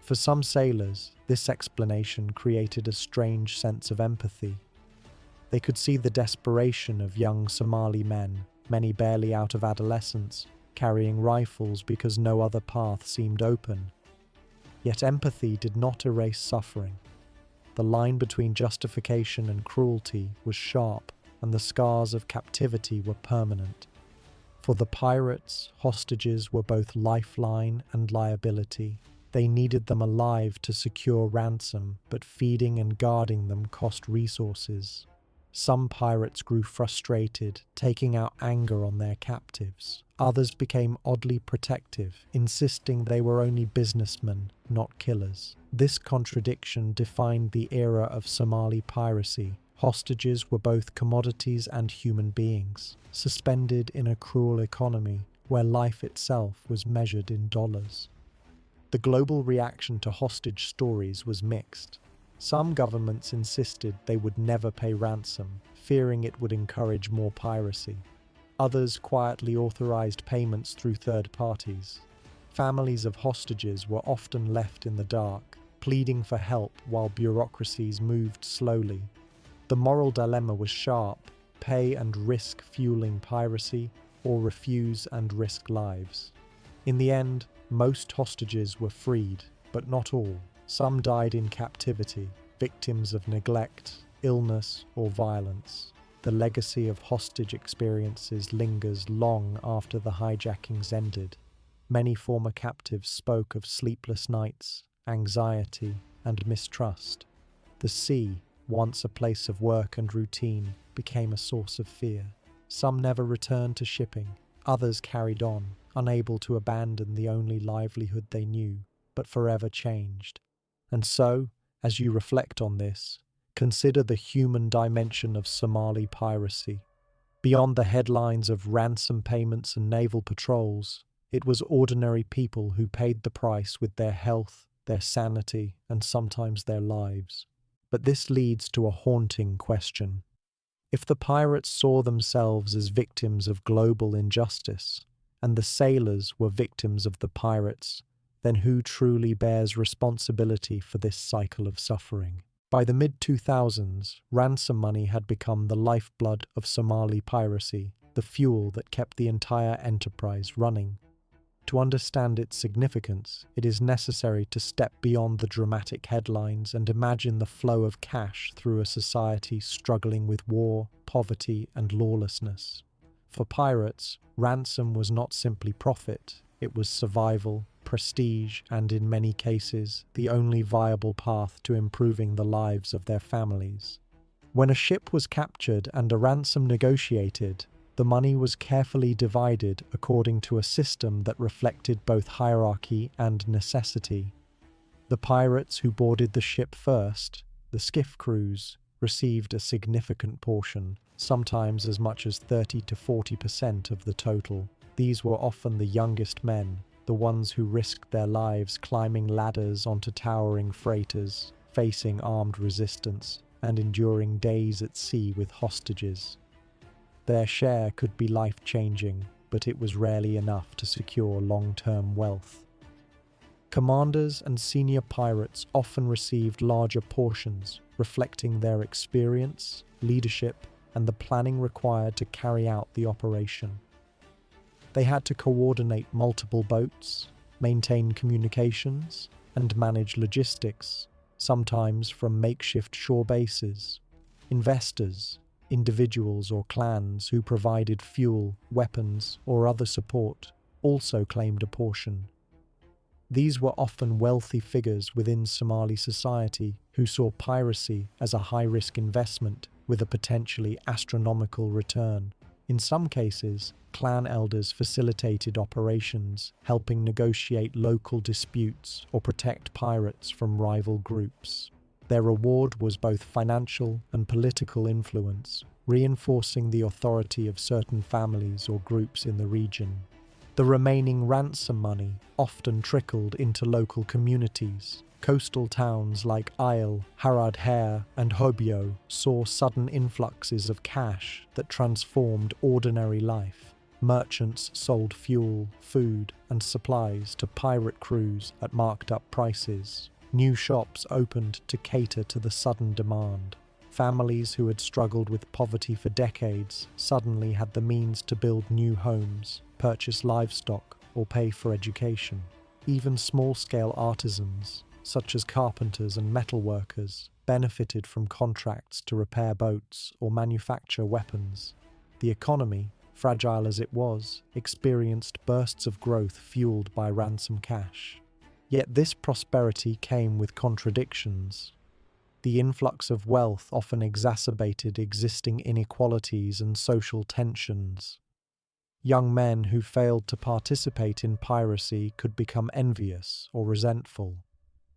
For some sailors, this explanation created a strange sense of empathy. They could see the desperation of young Somali men, many barely out of adolescence, carrying rifles because no other path seemed open. Yet empathy did not erase suffering. The line between justification and cruelty was sharp, and the scars of captivity were permanent. For the pirates, hostages were both lifeline and liability. They needed them alive to secure ransom, but feeding and guarding them cost resources. Some pirates grew frustrated, taking out anger on their captives. Others became oddly protective, insisting they were only businessmen, not killers. This contradiction defined the era of Somali piracy. Hostages were both commodities and human beings, suspended in a cruel economy where life itself was measured in dollars. The global reaction to hostage stories was mixed. Some governments insisted they would never pay ransom, fearing it would encourage more piracy. Others quietly authorized payments through third parties. Families of hostages were often left in the dark, pleading for help while bureaucracies moved slowly. The moral dilemma was sharp: pay and risk fueling piracy, or refuse and risk lives. In the end, most hostages were freed, but not all. Some died in captivity, victims of neglect, illness, or violence. The legacy of hostage experiences lingers long after the hijackings ended. Many former captives spoke of sleepless nights, anxiety, and mistrust. The sea, once a place of work and routine, became a source of fear. Some never returned to shipping, others carried on, unable to abandon the only livelihood they knew, but forever changed. And so, as you reflect on this, consider the human dimension of Somali piracy. Beyond the headlines of ransom payments and naval patrols, it was ordinary people who paid the price with their health, their sanity, and sometimes their lives. But this leads to a haunting question. If the pirates saw themselves as victims of global injustice, and the sailors were victims of the pirates, then who truly bears responsibility for this cycle of suffering? By the mid-2000s, ransom money had become the lifeblood of Somali piracy, the fuel that kept the entire enterprise running. To understand its significance, it is necessary to step beyond the dramatic headlines and imagine the flow of cash through a society struggling with war, poverty, and lawlessness. For pirates, ransom was not simply profit, it was survival, prestige, and in many cases, the only viable path to improving the lives of their families. When a ship was captured and a ransom negotiated, the money was carefully divided according to a system that reflected both hierarchy and necessity. The pirates who boarded the ship first, the skiff crews, received a significant portion, sometimes as much as 30 to 40% of the total. These were often the youngest men, the ones who risked their lives climbing ladders onto towering freighters, facing armed resistance, and enduring days at sea with hostages. Their share could be life-changing, but it was rarely enough to secure long-term wealth. Commanders and senior pirates often received larger portions, reflecting their experience, leadership, and the planning required to carry out the operation. They had to coordinate multiple boats, maintain communications, and manage logistics, sometimes from makeshift shore bases. Investors, individuals or clans who provided fuel, weapons, or other support, also claimed a portion. These were often wealthy figures within Somali society who saw piracy as a high-risk investment with a potentially astronomical return. In some cases, clan elders facilitated operations, helping negotiate local disputes or protect pirates from rival groups. Their reward was both financial and political influence, reinforcing the authority of certain families or groups in the region. The remaining ransom money often trickled into local communities. Coastal towns like Isle, Haradher, and Hobyo saw sudden influxes of cash that transformed ordinary life. Merchants sold fuel, food, and supplies to pirate crews at marked-up prices. New shops opened to cater to the sudden demand. Families who had struggled with poverty for decades suddenly had the means to build new homes, purchase livestock, or pay for education. Even small-scale artisans, such as carpenters and metalworkers, benefited from contracts to repair boats or manufacture weapons. The economy, fragile as it was, experienced bursts of growth fueled by ransom cash. Yet this prosperity came with contradictions. The influx of wealth often exacerbated existing inequalities and social tensions. Young men who failed to participate in piracy could become envious or resentful.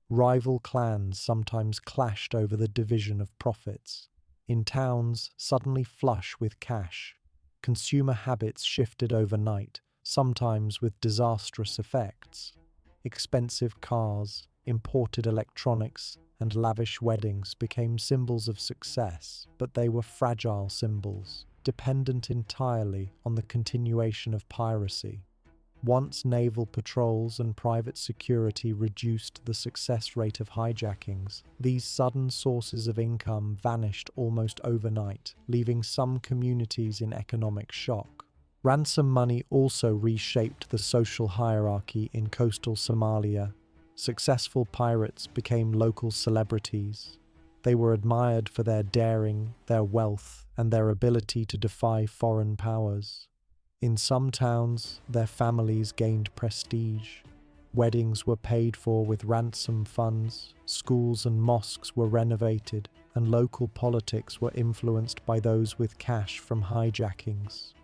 Rival clans sometimes clashed over the division of profits. In towns suddenly flush with cash, consumer habits shifted overnight, sometimes with disastrous effects. Expensive cars, imported electronics, and lavish weddings became symbols of success, but they were fragile symbols, dependent entirely on the continuation of piracy. Once naval patrols and private security reduced the success rate of hijackings, these sudden sources of income vanished almost overnight, leaving some communities in economic shock. Ransom money also reshaped the social hierarchy in coastal Somalia. Successful pirates became local celebrities. They were admired for their daring, their wealth, and their ability to defy foreign powers. In some towns, their families gained prestige. Weddings were paid for with ransom funds, schools and mosques were renovated, and local politics were influenced by those with cash from hijackings.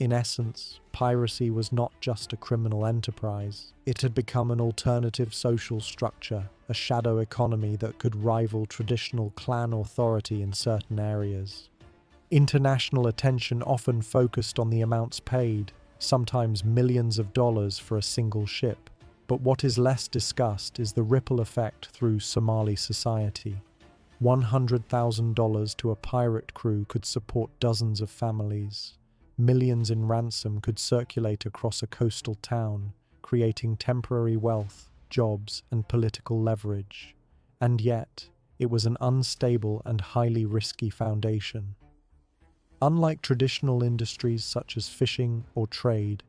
In essence, piracy was not just a criminal enterprise. It had become an alternative social structure, a shadow economy that could rival traditional clan authority in certain areas. International attention often focused on the amounts paid, sometimes millions of dollars for a single ship. But what is less discussed is the ripple effect through Somali society. $100,000 to a pirate crew could support dozens of families. Millions in ransom could circulate across a coastal town, creating temporary wealth, jobs, and political leverage. And yet, it was an unstable and highly risky foundation. Unlike traditional industries such as fishing or trade,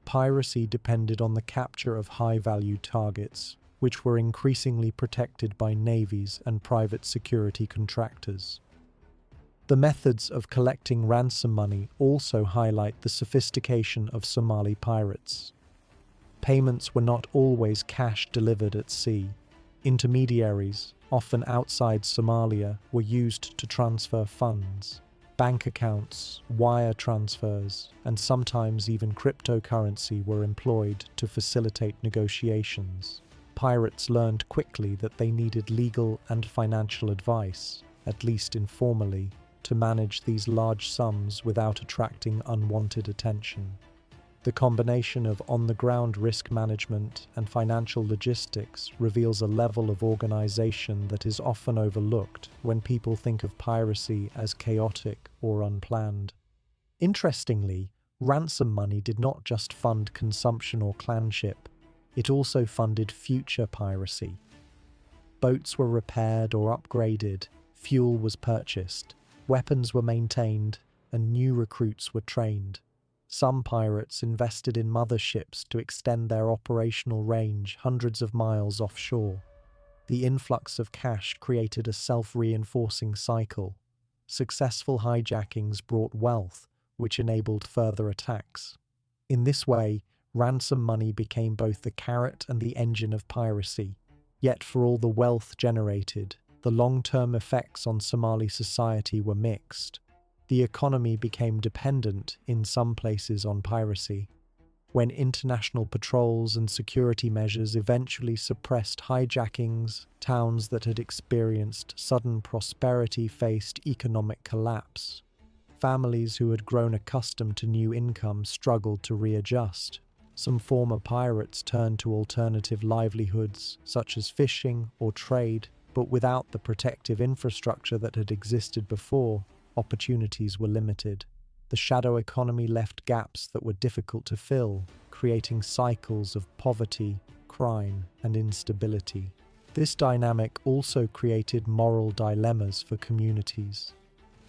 piracy depended on the capture of high-value targets, which were increasingly protected by navies and private security contractors. The methods of collecting ransom money also highlight the sophistication of Somali pirates. Payments were not always cash delivered at sea. Intermediaries, often outside Somalia, were used to transfer funds. Bank accounts, wire transfers, and sometimes even cryptocurrency were employed to facilitate negotiations. Pirates learned quickly that they needed legal and financial advice, at least informally, to manage these large sums without attracting unwanted attention. The combination of on-the-ground risk management and financial logistics reveals a level of organization that is often overlooked when people think of piracy as chaotic or unplanned. Interestingly, ransom money did not just fund consumption or clanship, it also funded future piracy. Boats were repaired or upgraded, fuel was purchased, weapons were maintained, and new recruits were trained. Some pirates invested in motherships to extend their operational range hundreds of miles offshore. The influx of cash created a self-reinforcing cycle. Successful hijackings brought wealth, which enabled further attacks. In this way, ransom money became both the carrot and the engine of piracy. Yet for all the wealth generated, the long-term effects on Somali society were mixed. The economy became dependent in some places on piracy. When international patrols and security measures eventually suppressed hijackings, towns that had experienced sudden prosperity faced economic collapse. Families who had grown accustomed to new income struggled to readjust. Some former pirates turned to alternative livelihoods, such as fishing or trade, but without the protective infrastructure that had existed before, opportunities were limited. The shadow economy left gaps that were difficult to fill, creating cycles of poverty, crime, and instability. This dynamic also created moral dilemmas for communities.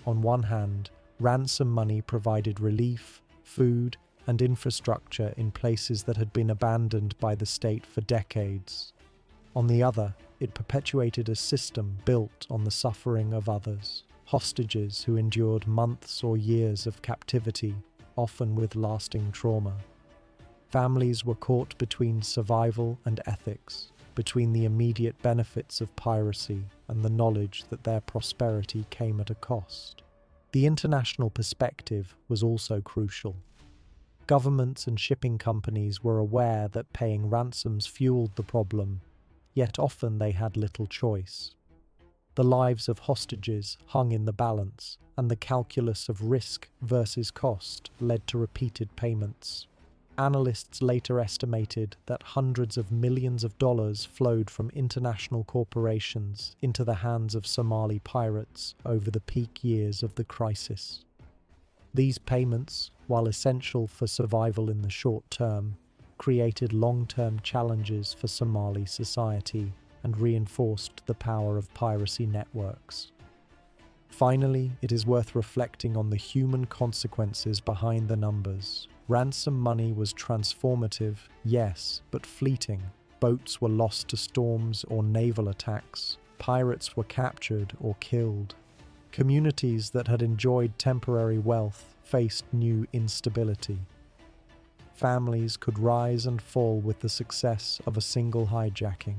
On one hand, ransom money provided relief, food, and infrastructure in places that had been abandoned by the state for decades. On the other, it perpetuated a system built on the suffering of others. Hostages who endured months or years of captivity, often with lasting trauma. Families were caught between survival and ethics, between the immediate benefits of piracy and the knowledge that their prosperity came at a cost. The international perspective was also crucial. Governments and shipping companies were aware that paying ransoms fueled the problem, yet often they had little choice. The lives of hostages hung in the balance, and the calculus of risk versus cost led to repeated payments. Analysts later estimated that hundreds of millions of dollars flowed from international corporations into the hands of Somali pirates over the peak years of the crisis. These payments, while essential for survival in the short term, created long-term challenges for Somali society and reinforced the power of piracy networks. Finally, it is worth reflecting on the human consequences behind the numbers. Ransom money was transformative, yes, but fleeting. Boats were lost to storms or naval attacks. Pirates were captured or killed. Communities that had enjoyed temporary wealth faced new instability. families could rise and fall with the success of a single hijacking.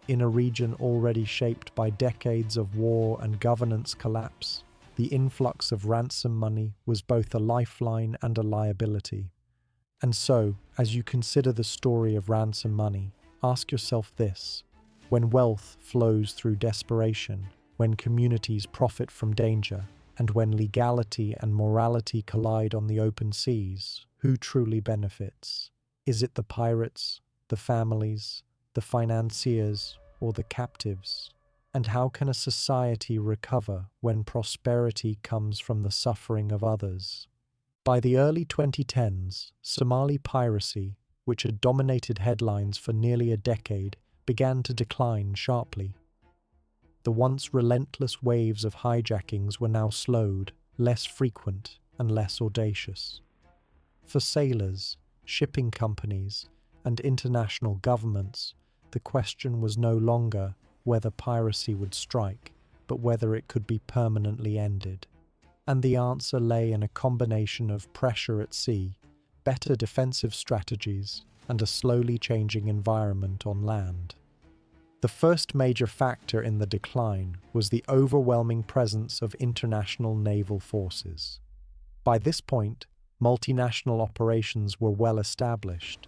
In a region already shaped by decades of war and governance collapse, the influx of ransom money was both a lifeline and a liability. And so, as you consider the story of ransom money, ask yourself this: when wealth flows through desperation, when communities profit from danger, and when legality and morality collide on the open seas, who truly benefits? Is it the pirates, the families, the financiers, or the captives? And how can a society recover when prosperity comes from the suffering of others? By the early 2010s, Somali piracy, which had dominated headlines for nearly a decade, began to decline sharply. The once relentless waves of hijackings were now slowed, less frequent, and less audacious. For sailors, shipping companies, and international governments, the question was no longer whether piracy would strike, but whether it could be permanently ended. And the answer lay in a combination of pressure at sea, better defensive strategies, and a slowly changing environment on land. The first major factor in the decline was the overwhelming presence of international naval forces. By this point, multinational operations were well established.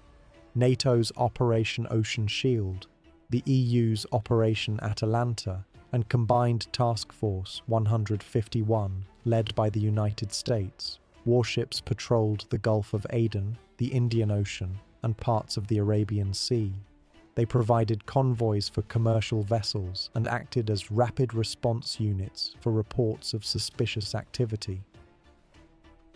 NATO's Operation Ocean Shield, the EU's Operation Atalanta, and Combined Task Force 151, led by the United States, warships patrolled the Gulf of Aden, the Indian Ocean, and parts of the Arabian Sea. They provided convoys for commercial vessels and acted as rapid response units for reports of suspicious activity.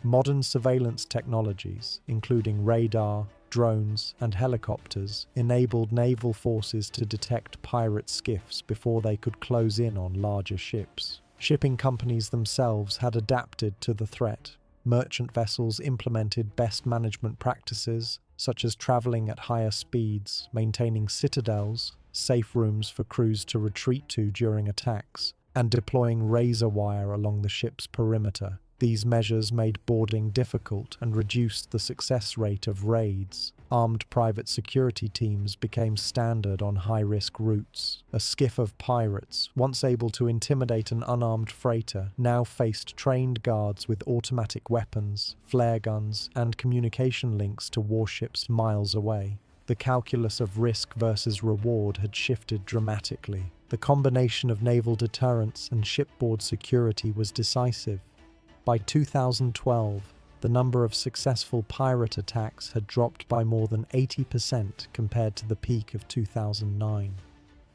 Modern surveillance technologies, including radar, drones, and helicopters, enabled naval forces to detect pirate skiffs before they could close in on larger ships. Shipping companies themselves had adapted to the threat. Merchant vessels implemented best management practices, such as traveling at higher speeds, maintaining citadels, safe rooms for crews to retreat to during attacks, and deploying razor wire along the ship's perimeter. These measures made boarding difficult and reduced the success rate of raids. Armed private security teams became standard on high-risk routes. A skiff of pirates, once able to intimidate an unarmed freighter, now faced trained guards with automatic weapons, flare guns, and communication links to warships miles away. The calculus of risk versus reward had shifted dramatically. The combination of naval deterrence and shipboard security was decisive. By 2012, the number of successful pirate attacks had dropped by more than 80% compared to the peak of 2009.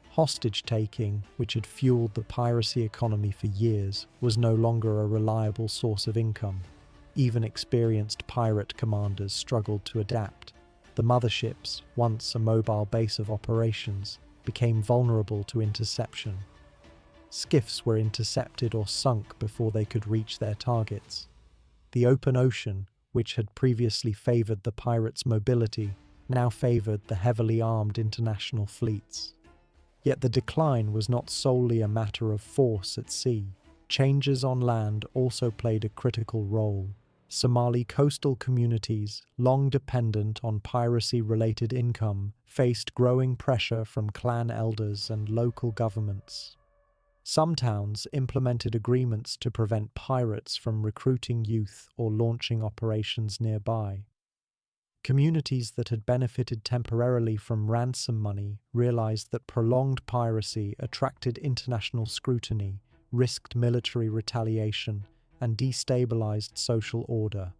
Hostage-taking, which had fueled the piracy economy for years, was no longer a reliable source of income. Even experienced pirate commanders struggled to adapt. The motherships, once a mobile base of operations, became vulnerable to interception. Skiffs were intercepted or sunk before they could reach their targets. The open ocean, which had previously favored the pirates' mobility, now favored the heavily armed international fleets. Yet the decline was not solely a matter of force at sea. Changes on land also played a critical role. Somali coastal communities, long dependent on piracy-related income, faced growing pressure from clan elders and local governments. Some towns implemented agreements to prevent pirates from recruiting youth or launching operations nearby. Communities that had benefited temporarily from ransom money realized that prolonged piracy attracted international scrutiny, risked military retaliation, and destabilized social order.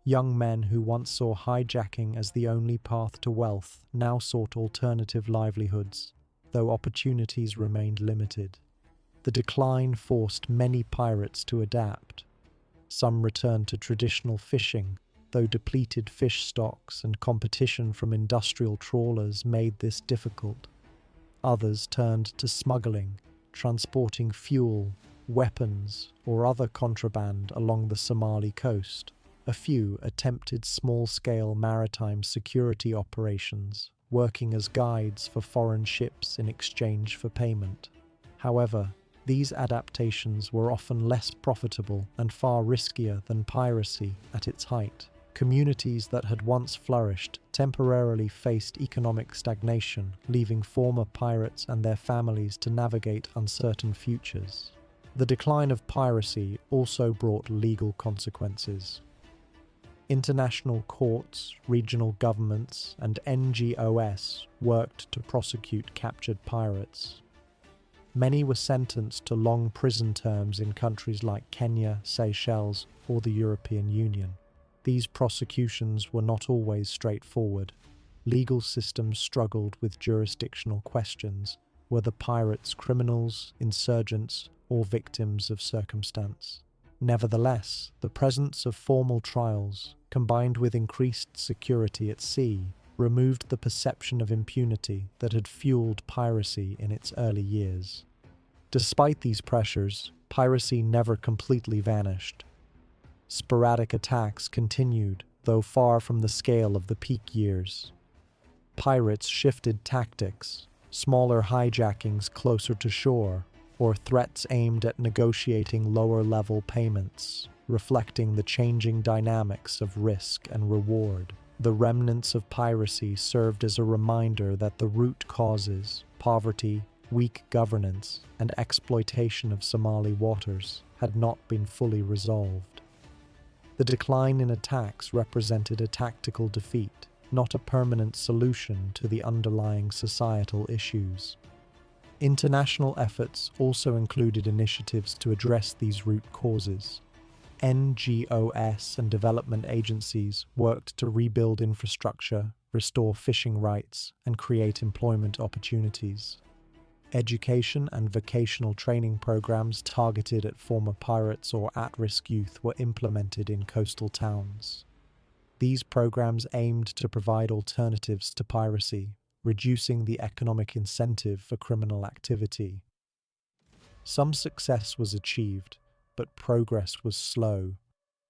Young men who once saw hijacking as the only path to wealth now sought alternative livelihoods, though opportunities remained limited. The decline forced many pirates to adapt. Some returned to traditional fishing, though depleted fish stocks and competition from industrial trawlers made this difficult. Others turned to smuggling, transporting fuel, weapons, or other contraband along the Somali coast. A few attempted small-scale maritime security operations, working as guides for foreign ships in exchange for payment. However, these adaptations were often less profitable and far riskier than piracy at its height. Communities that had once flourished temporarily faced economic stagnation, leaving former pirates and their families to navigate uncertain futures. The decline of piracy also brought legal consequences. International courts, regional governments, and NGOs worked to prosecute captured pirates. Many were sentenced to long prison terms in countries like Kenya, Seychelles, or the European Union. These prosecutions were not always straightforward. Legal systems struggled with jurisdictional questions. Were the pirates criminals, insurgents, or victims of circumstance? Nevertheless, the presence of formal trials, combined with increased security at sea, removed the perception of impunity that had fueled piracy in its early years. Despite these pressures, piracy never completely vanished. Sporadic attacks continued, though far from the scale of the peak years. Pirates shifted tactics, smaller hijackings closer to shore, or threats aimed at negotiating lower-level payments, reflecting the changing dynamics of risk and reward. The remnants of piracy served as a reminder that the root causes, poverty, weak governance, and exploitation of Somali waters, had not been fully resolved. The decline in attacks represented a tactical defeat, not a permanent solution to the underlying societal issues. International efforts also included initiatives to address these root causes. NGOs and development agencies worked to rebuild infrastructure, restore fishing rights, and create employment opportunities. Education and vocational training programs targeted at former pirates or at-risk youth were implemented in coastal towns. These programs aimed to provide alternatives to piracy, reducing the economic incentive for criminal activity. Some success was achieved, but progress was slow,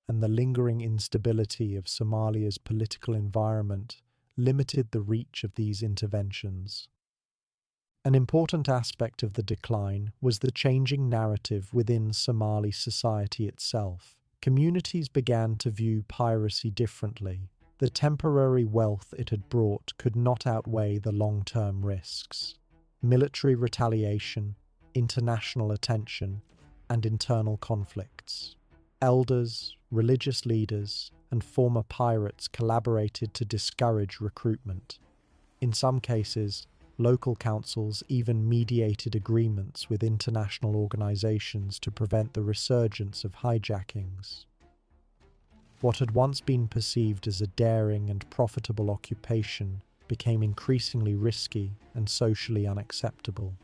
and the lingering instability of Somalia's political environment limited the reach of these interventions. An important aspect of the decline was the changing narrative within Somali society itself. Communities began to view piracy differently. The temporary wealth it had brought could not outweigh the long-term risks. Military retaliation, international attention, and internal conflicts. Elders, religious leaders, and former pirates collaborated to discourage recruitment. In some cases, local councils even mediated agreements with international organizations to prevent the resurgence of hijackings. What had once been perceived as a daring and profitable occupation became increasingly risky and socially unacceptable.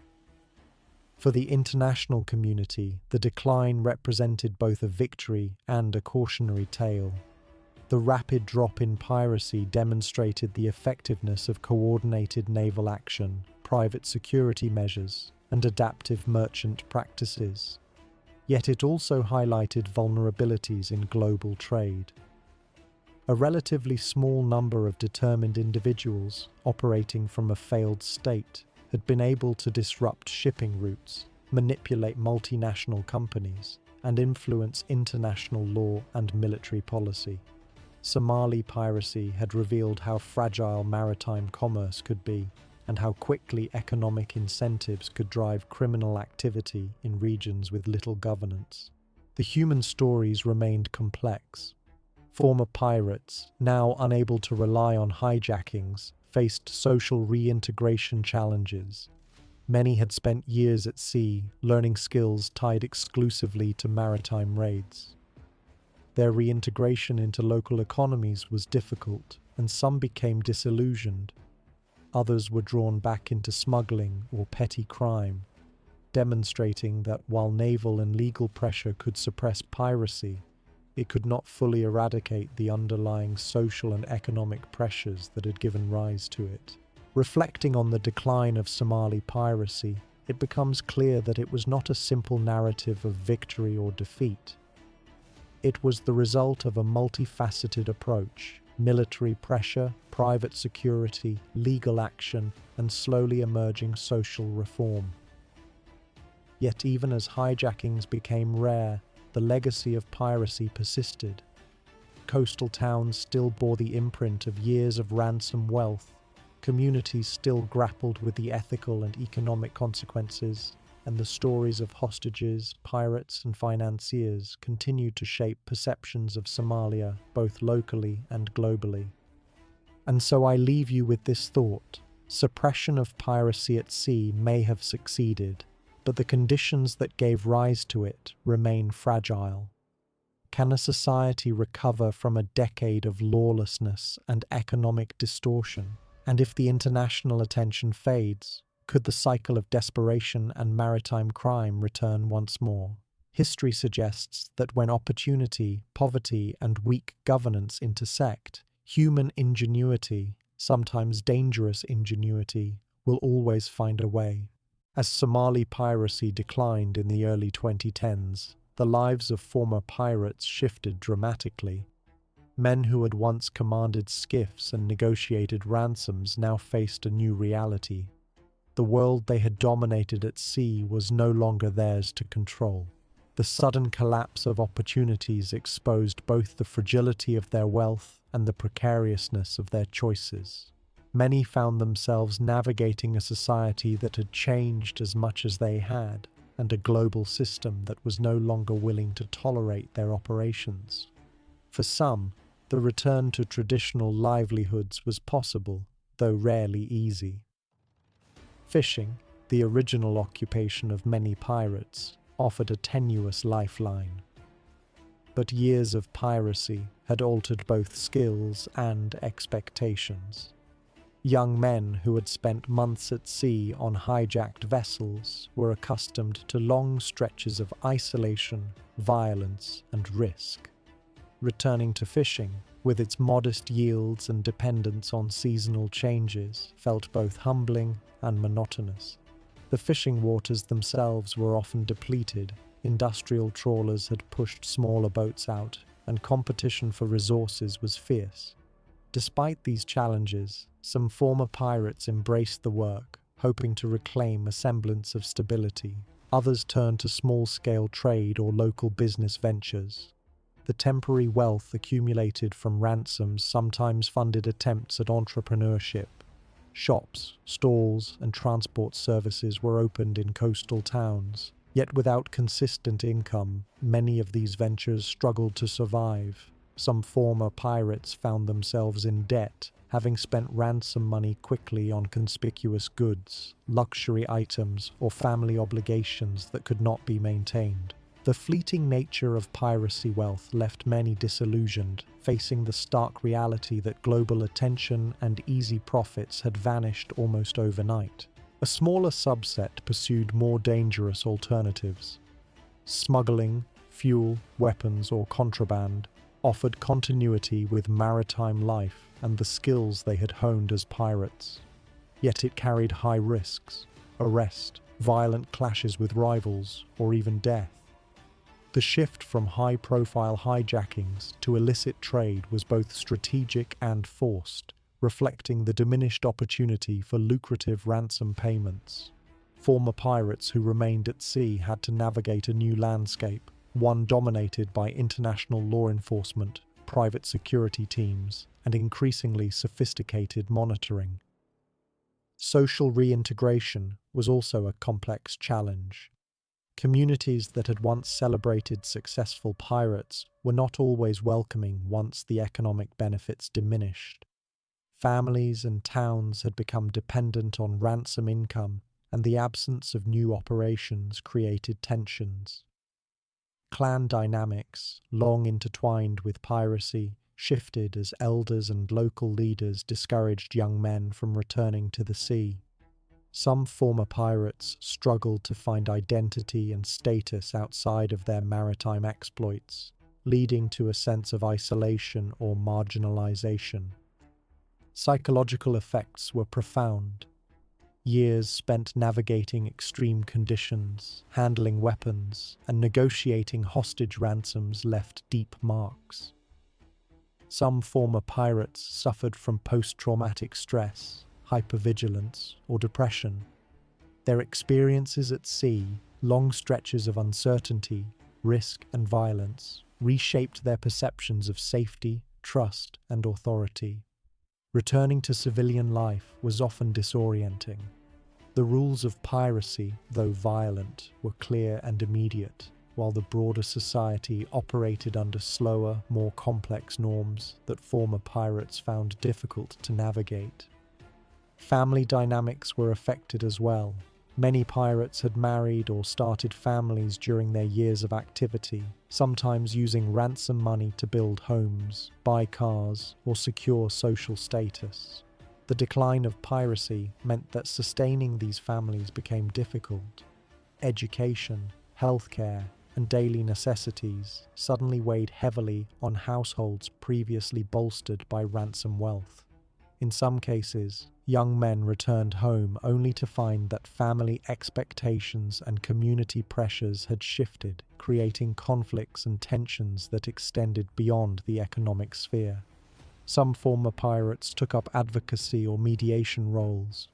For the international community, the decline represented both a victory and a cautionary tale. The rapid drop in piracy demonstrated the effectiveness of coordinated naval action, private security measures, and adaptive merchant practices. Yet it also highlighted vulnerabilities in global trade. A relatively small number of determined individuals operating from a failed state had been able to disrupt shipping routes, manipulate multinational companies, and influence international law and military policy. Somali piracy had revealed how fragile maritime commerce could be, and how quickly economic incentives could drive criminal activity in regions with little governance. The human stories remained complex. Former pirates, now unable to rely on hijackings, faced social reintegration challenges. Many had spent years at sea, learning skills tied exclusively to maritime raids. Their reintegration into local economies was difficult, and some became disillusioned. Others were drawn back into smuggling or petty crime, demonstrating that while naval and legal pressure could suppress piracy, it could not fully eradicate the underlying social and economic pressures that had given rise to it. Reflecting on the decline of Somali piracy, it becomes clear that it was not a simple narrative of victory or defeat. It was the result of a multifaceted approach: military pressure, private security, legal action, and slowly emerging social reform. Yet even as hijackings became rare, the legacy of piracy persisted. coastal towns still bore the imprint of years of ransom wealth, communities still grappled with the ethical and economic consequences, and the stories of hostages, pirates, and financiers continued to shape perceptions of Somalia both locally and globally. And so I leave you with this thought: suppression of piracy at sea may have succeeded, but the conditions that gave rise to it remain fragile. Can a society recover from a decade of lawlessness and economic distortion? And if the international attention fades, could the cycle of desperation and maritime crime return once more? History suggests that when opportunity, poverty, and weak governance intersect, human ingenuity, sometimes dangerous ingenuity, will always find a way. As Somali piracy declined in the early 2010s, the lives of former pirates shifted dramatically. Men who had once commanded skiffs and negotiated ransoms now faced a new reality. The world they had dominated at sea was no longer theirs to control. The sudden collapse of opportunities exposed both the fragility of their wealth and the precariousness of their choices. Many found themselves navigating a society that had changed as much as they had, and a global system that was no longer willing to tolerate their operations. For some, the return to traditional livelihoods was possible, though rarely easy. Fishing, the original occupation of many pirates, offered a tenuous lifeline. But years of piracy had altered both skills and expectations. Young men who had spent months at sea on hijacked vessels were accustomed to long stretches of isolation, violence, and risk. Returning to fishing, with its modest yields and dependence on seasonal changes, felt both humbling and monotonous. The fishing waters themselves were often depleted, industrial trawlers had pushed smaller boats out, and competition for resources was fierce. Despite these challenges, some former pirates embraced the work, hoping to reclaim a semblance of stability. Others turned to small-scale trade or local business ventures. The temporary wealth accumulated from ransoms sometimes funded attempts at entrepreneurship. Shops, stalls, and transport services were opened in coastal towns. Yet without consistent income, many of these ventures struggled to survive. Some former pirates found themselves in debt, having spent ransom money quickly on conspicuous goods, luxury items, or family obligations that could not be maintained. The fleeting nature of piracy wealth left many disillusioned, facing the stark reality that global attention and easy profits had vanished almost overnight. A smaller subset pursued more dangerous alternatives. Smuggling, fuel, weapons, or contraband offered continuity with maritime life and the skills they had honed as pirates. Yet it carried high risks: arrest, violent clashes with rivals, or even death. The shift from high-profile hijackings to illicit trade was both strategic and forced, reflecting the diminished opportunity for lucrative ransom payments. Former pirates who remained at sea had to navigate a new landscape, one dominated by international law enforcement, private security teams, and increasingly sophisticated monitoring. Social reintegration was also a complex challenge. Communities that had once celebrated successful pirates were not always welcoming once the economic benefits diminished. Families and towns had become dependent on ransom income, and the absence of new operations created tensions. Clan dynamics, long intertwined with piracy, shifted as elders and local leaders discouraged young men from returning to the sea. Some former pirates struggled to find identity and status outside of their maritime exploits, leading to a sense of isolation or marginalization. Psychological effects were profound. Years spent navigating extreme conditions, handling weapons, and negotiating hostage ransoms left deep marks. Some former pirates suffered from post-traumatic stress, hypervigilance, or depression. Their experiences at sea, long stretches of uncertainty, risk, and violence, reshaped their perceptions of safety, trust, and authority. Returning to civilian life was often disorienting. The rules of piracy, though violent, were clear and immediate, while the broader society operated under slower, more complex norms that former pirates found difficult to navigate. Family dynamics were affected as well. Many pirates had married or started families during their years of activity, sometimes using ransom money to build homes, buy cars, or secure social status. The decline of piracy meant that sustaining these families became difficult. Education, healthcare, and daily necessities suddenly weighed heavily on households previously bolstered by ransom wealth. In some cases, young men returned home only to find that family expectations and community pressures had shifted, creating conflicts and tensions that extended beyond the economic sphere. Some former pirates took up advocacy or mediation roles.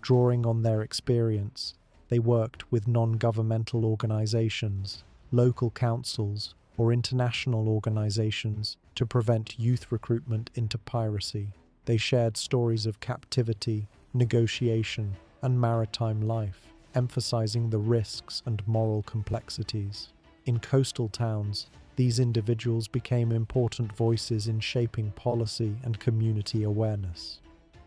Drawing on their experience, they worked with non-governmental organizations, local councils, or international organizations to prevent youth recruitment into piracy. They shared stories of captivity, negotiation, and maritime life, emphasizing the risks and moral complexities. In coastal towns, these individuals became important voices in shaping policy and community awareness.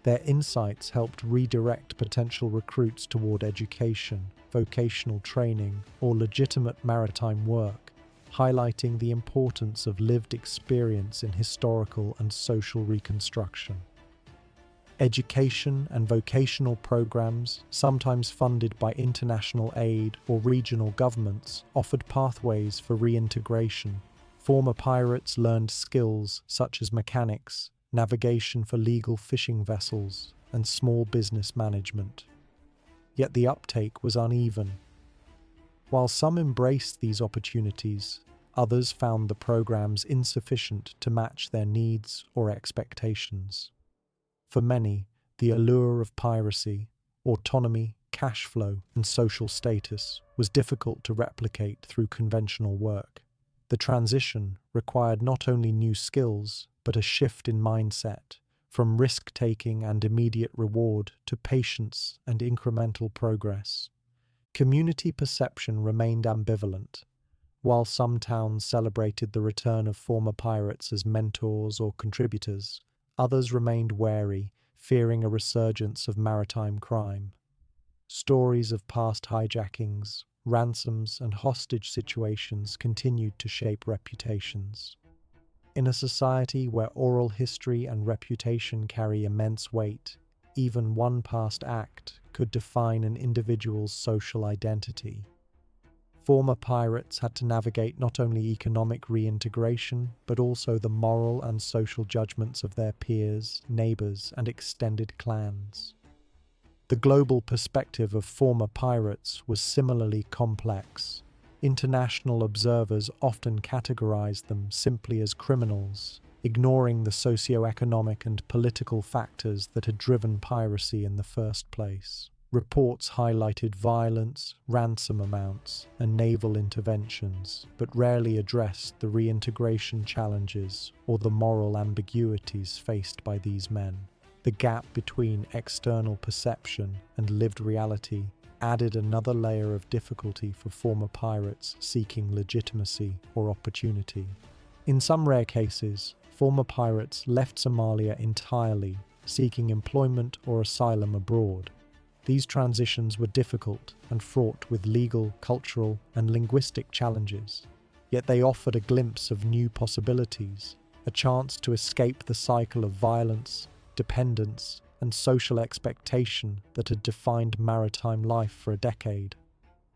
Their insights helped redirect potential recruits toward education, vocational training, or legitimate maritime work, highlighting the importance of lived experience in historical and social reconstruction. Education and vocational programs, sometimes funded by international aid or regional governments, offered pathways for reintegration. Former pirates learned skills such as mechanics, navigation for legal fishing vessels, and small business management. Yet the uptake was uneven. While some embraced these opportunities, others found the programs insufficient to match their needs or expectations. For many, the allure of piracy, autonomy, cash flow, and social status was difficult to replicate through conventional work. The transition required not only new skills, but a shift in mindset, from risk-taking and immediate reward to patience and incremental progress. Community perception remained ambivalent. While some towns celebrated the return of former pirates as mentors or contributors, others remained wary, fearing a resurgence of maritime crime. Stories of past hijackings, ransoms, and hostage situations continued to shape reputations. In a society where oral history and reputation carry immense weight, even one past act could define an individual's social identity. Former pirates had to navigate not only economic reintegration, but also the moral and social judgments of their peers, neighbors, and extended clans. The global perspective of former pirates was similarly complex. International observers often categorized them simply as criminals, ignoring the socio-economic and political factors that had driven piracy in the first place. Reports highlighted violence, ransom amounts, and naval interventions, but rarely addressed the reintegration challenges or the moral ambiguities faced by these men. The gap between external perception and lived reality added another layer of difficulty for former pirates seeking legitimacy or opportunity. In some rare cases, former pirates left Somalia entirely, seeking employment or asylum abroad. These transitions were difficult and fraught with legal, cultural, and linguistic challenges. Yet they offered a glimpse of new possibilities, a chance to escape the cycle of violence, dependence, and social expectation that had defined maritime life for a decade.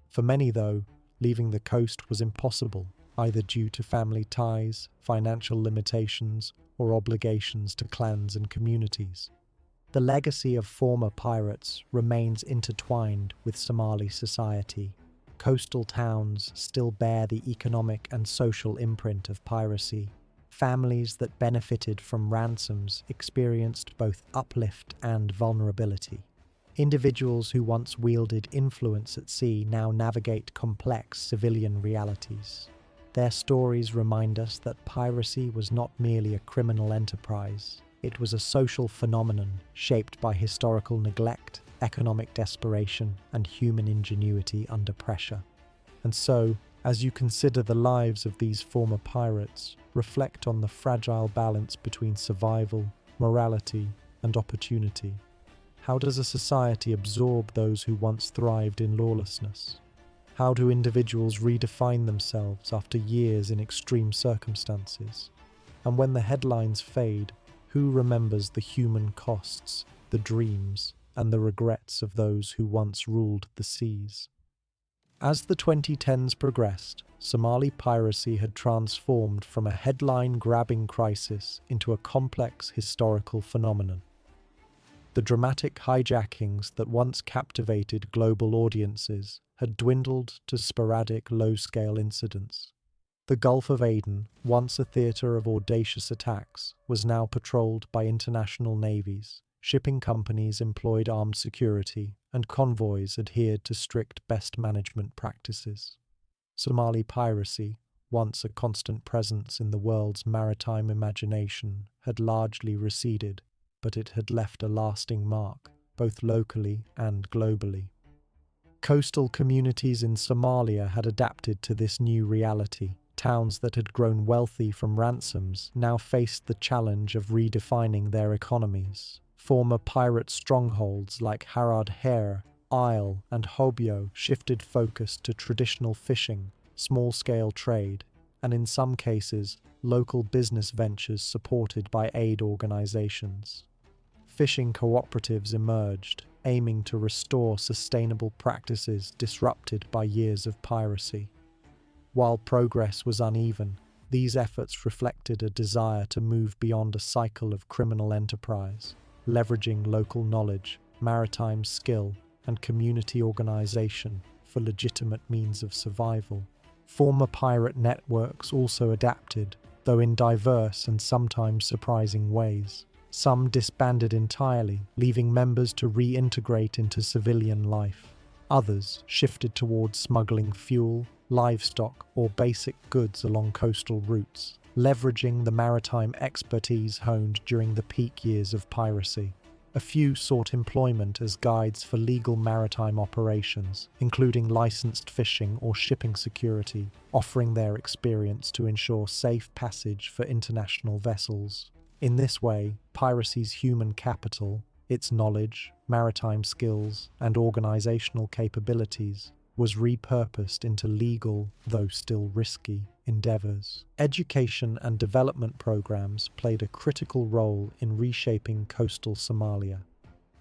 For many, though, leaving the coast was impossible, either due to family ties, financial limitations, or obligations to clans and communities. The legacy of former pirates remains intertwined with Somali society. Coastal towns still bear the economic and social imprint of piracy. Families that benefited from ransoms experienced both uplift and vulnerability. Individuals who once wielded influence at sea now navigate complex civilian realities. Their stories remind us that piracy was not merely a criminal enterprise. It was a social phenomenon shaped by historical neglect, economic desperation, and human ingenuity under pressure. And so, as you consider the lives of these former pirates, reflect on the fragile balance between survival, morality, and opportunity. How does a society absorb those who once thrived in lawlessness? How do individuals redefine themselves after years in extreme circumstances? And when the headlines fade, who remembers the human costs, the dreams, and the regrets of those who once ruled the seas? As the 2010s progressed, Somali piracy had transformed from a headline-grabbing crisis into a complex historical phenomenon. The dramatic hijackings that once captivated global audiences had dwindled to sporadic, low-scale incidents. The Gulf of Aden, once a theatre of audacious attacks, was now patrolled by international navies. Shipping companies employed armed security, and convoys adhered to strict best management practices. Somali piracy, once a constant presence in the world's maritime imagination, had largely receded, but it had left a lasting mark, both locally and globally. Coastal communities in Somalia had adapted to this new reality. Towns that had grown wealthy from ransoms now faced the challenge of redefining their economies. Former pirate strongholds like Harad Hair, Isle, and Hobyo shifted focus to traditional fishing, small-scale trade, and in some cases, local business ventures supported by aid organizations. Fishing cooperatives emerged, aiming to restore sustainable practices disrupted by years of piracy. While progress was uneven, these efforts reflected a desire to move beyond a cycle of criminal enterprise, leveraging local knowledge, maritime skill, and community organization for legitimate means of survival. Former pirate networks also adapted, though in diverse and sometimes surprising ways. Some disbanded entirely, leaving members to reintegrate into civilian life. Others shifted towards smuggling fuel, livestock, or basic goods along coastal routes, leveraging the maritime expertise honed during the peak years of piracy. A few sought employment as guides for legal maritime operations, including licensed fishing or shipping security, offering their experience to ensure safe passage for international vessels. In this way, piracy's human capital, its knowledge, maritime skills, and organizational capabilities was repurposed into legal, though still risky, endeavors. Education and development programs played a critical role in reshaping coastal Somalia.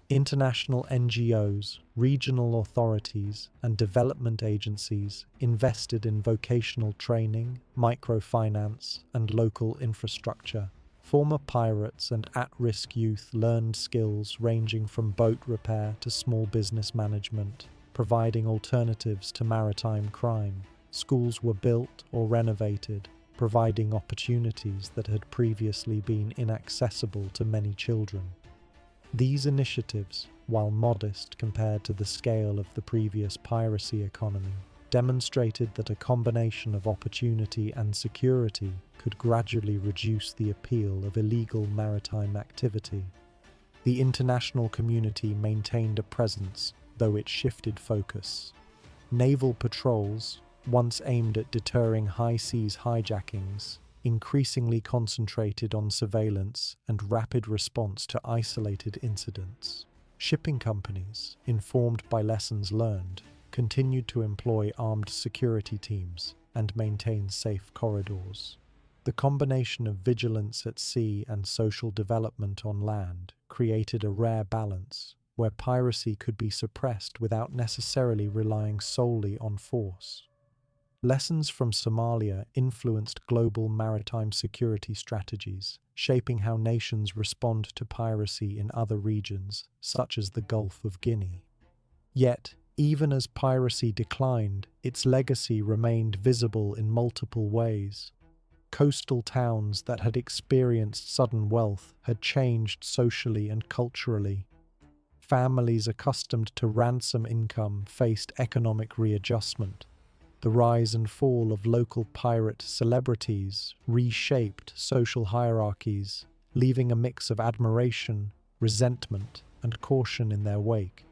International NGOs, regional authorities, and development agencies invested in vocational training, microfinance, and local infrastructure. Former pirates and at-risk youth learned skills ranging from boat repair to small business management, providing alternatives to maritime crime. Schools were built or renovated, providing opportunities that had previously been inaccessible to many children. These initiatives, while modest compared to the scale of the previous piracy economy, demonstrated that a combination of opportunity and security could gradually reduce the appeal of illegal maritime activity. The international community maintained a presence, though it shifted focus. Naval patrols, once aimed at deterring high-seas hijackings, increasingly concentrated on surveillance and rapid response to isolated incidents. Shipping companies, informed by lessons learned, continued to employ armed security teams and maintain safe corridors. The combination of vigilance at sea and social development on land created a rare balance, where piracy could be suppressed without necessarily relying solely on force. Lessons from Somalia influenced global maritime security strategies, shaping how nations respond to piracy in other regions, such as the Gulf of Guinea. Yet, even as piracy declined, its legacy remained visible in multiple ways. Coastal towns that had experienced sudden wealth had changed socially and culturally. Families accustomed to ransom income faced economic readjustment. The rise and fall of local pirate celebrities reshaped social hierarchies, leaving a mix of admiration, resentment, and caution in their wake.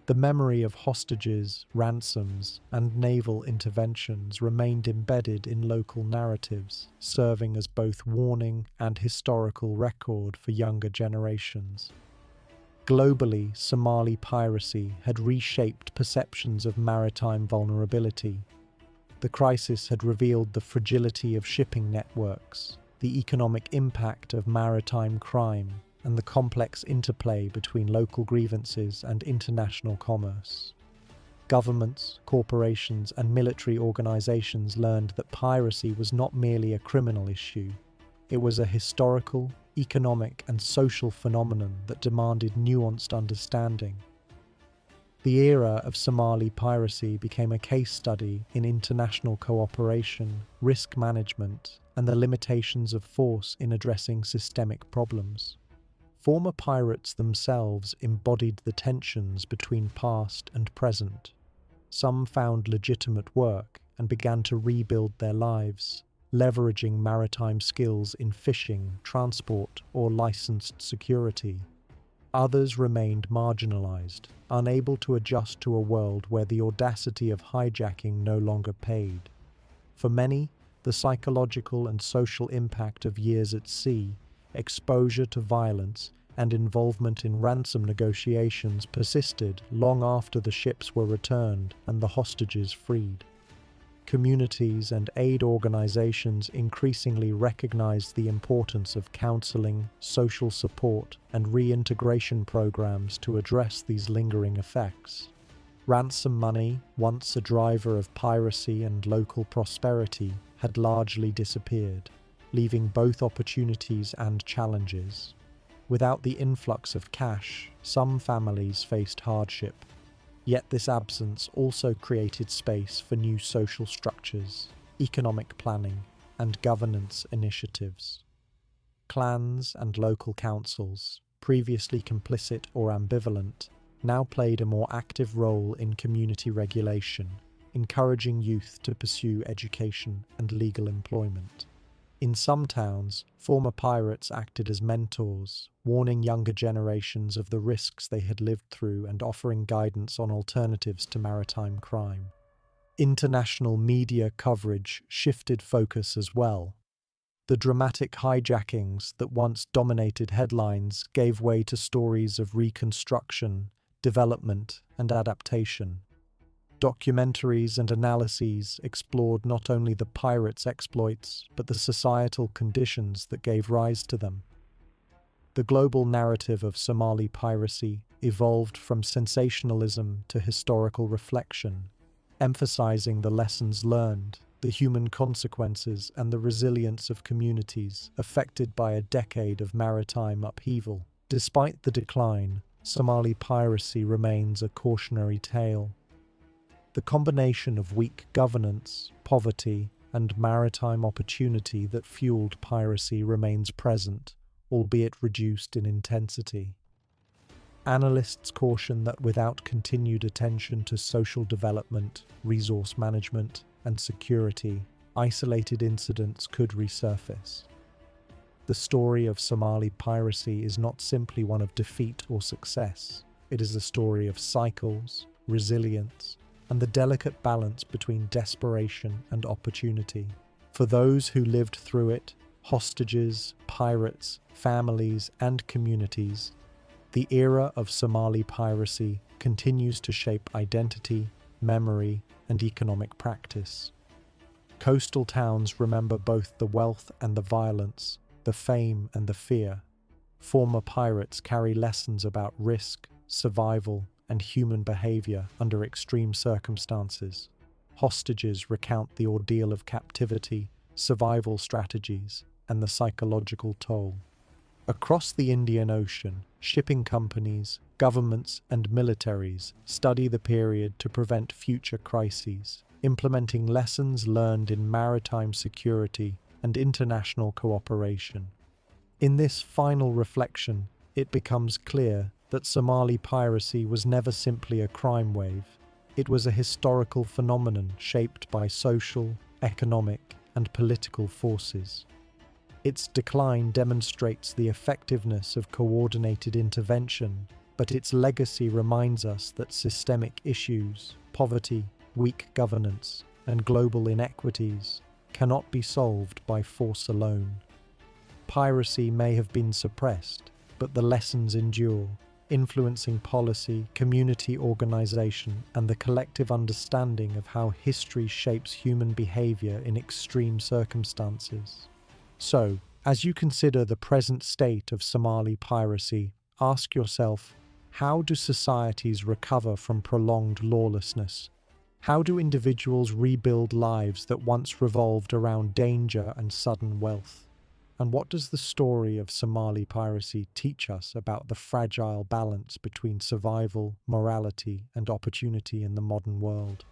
The memory of hostages, ransoms, and naval interventions remained embedded in local narratives, serving as both warning and historical record for younger generations. Globally, Somali piracy had reshaped perceptions of maritime vulnerability. The crisis had revealed the fragility of shipping networks, the economic impact of maritime crime, and the complex interplay between local grievances and international commerce. Governments, corporations, and military organizations learned that piracy was not merely a criminal issue. It was a historical, economic, and social phenomenon that demanded nuanced understanding. The era of Somali piracy became a case study in international cooperation, risk management, and the limitations of force in addressing systemic problems. Former pirates themselves embodied the tensions between past and present. Some found legitimate work and began to rebuild their lives, leveraging maritime skills in fishing, transport, or licensed security. Others remained marginalized, unable to adjust to a world where the audacity of hijacking no longer paid. For many, the psychological and social impact of years at sea, exposure to violence, and involvement in ransom negotiations persisted long after the ships were returned and the hostages freed. Communities and aid organizations increasingly recognized the importance of counseling, social support, and reintegration programs to address these lingering effects. Ransom money, once a driver of piracy and local prosperity, had largely disappeared, leaving both opportunities and challenges. Without the influx of cash, some families faced hardship. Yet this absence also created space for new social structures, economic planning, and governance initiatives. Clans and local councils, previously complicit or ambivalent, now played a more active role in community regulation, encouraging youth to pursue education and legal employment. In some towns, former pirates acted as mentors, warning younger generations of the risks they had lived through and offering guidance on alternatives to maritime crime. International media coverage shifted focus as well. The dramatic hijackings that once dominated headlines gave way to stories of reconstruction, development, and adaptation. Documentaries and analyses explored not only the pirates' exploits, but the societal conditions that gave rise to them. The global narrative of Somali piracy evolved from sensationalism to historical reflection, emphasizing the lessons learned, the human consequences, and the resilience of communities affected by a decade of maritime upheaval. Despite the decline, Somali piracy remains a cautionary tale. The combination of weak governance, poverty, and maritime opportunity that fueled piracy remains present, albeit reduced in intensity. Analysts caution that without continued attention to social development, resource management, and security, isolated incidents could resurface. The story of Somali piracy is not simply one of defeat or success. It is a story of cycles, resilience, and the delicate balance between desperation and opportunity. For those who lived through it, hostages, pirates, families, and communities, the era of Somali piracy continues to shape identity, memory, and economic practice. Coastal towns remember both the wealth and the violence, the fame and the fear. Former pirates carry lessons about risk, survival, and human behavior under extreme circumstances. Hostages recount the ordeal of captivity, survival strategies, and the psychological toll. Across the Indian Ocean, shipping companies, governments, and militaries study the period to prevent future crises, implementing lessons learned in maritime security and international cooperation. In this final reflection, it becomes clear that Somali piracy was never simply a crime wave. It was a historical phenomenon shaped by social, economic, and political forces. Its decline demonstrates the effectiveness of coordinated intervention, but its legacy reminds us that systemic issues, poverty, weak governance, and global inequities cannot be solved by force alone. Piracy may have been suppressed, but the lessons endure, influencing policy, community organization, and the collective understanding of how history shapes human behavior in extreme circumstances. So, as you consider the present state of Somali piracy, ask yourself, how do societies recover from prolonged lawlessness? How do individuals rebuild lives that once revolved around danger and sudden wealth? And what does the story of Somali piracy teach us about the fragile balance between survival, morality, and opportunity in the modern world?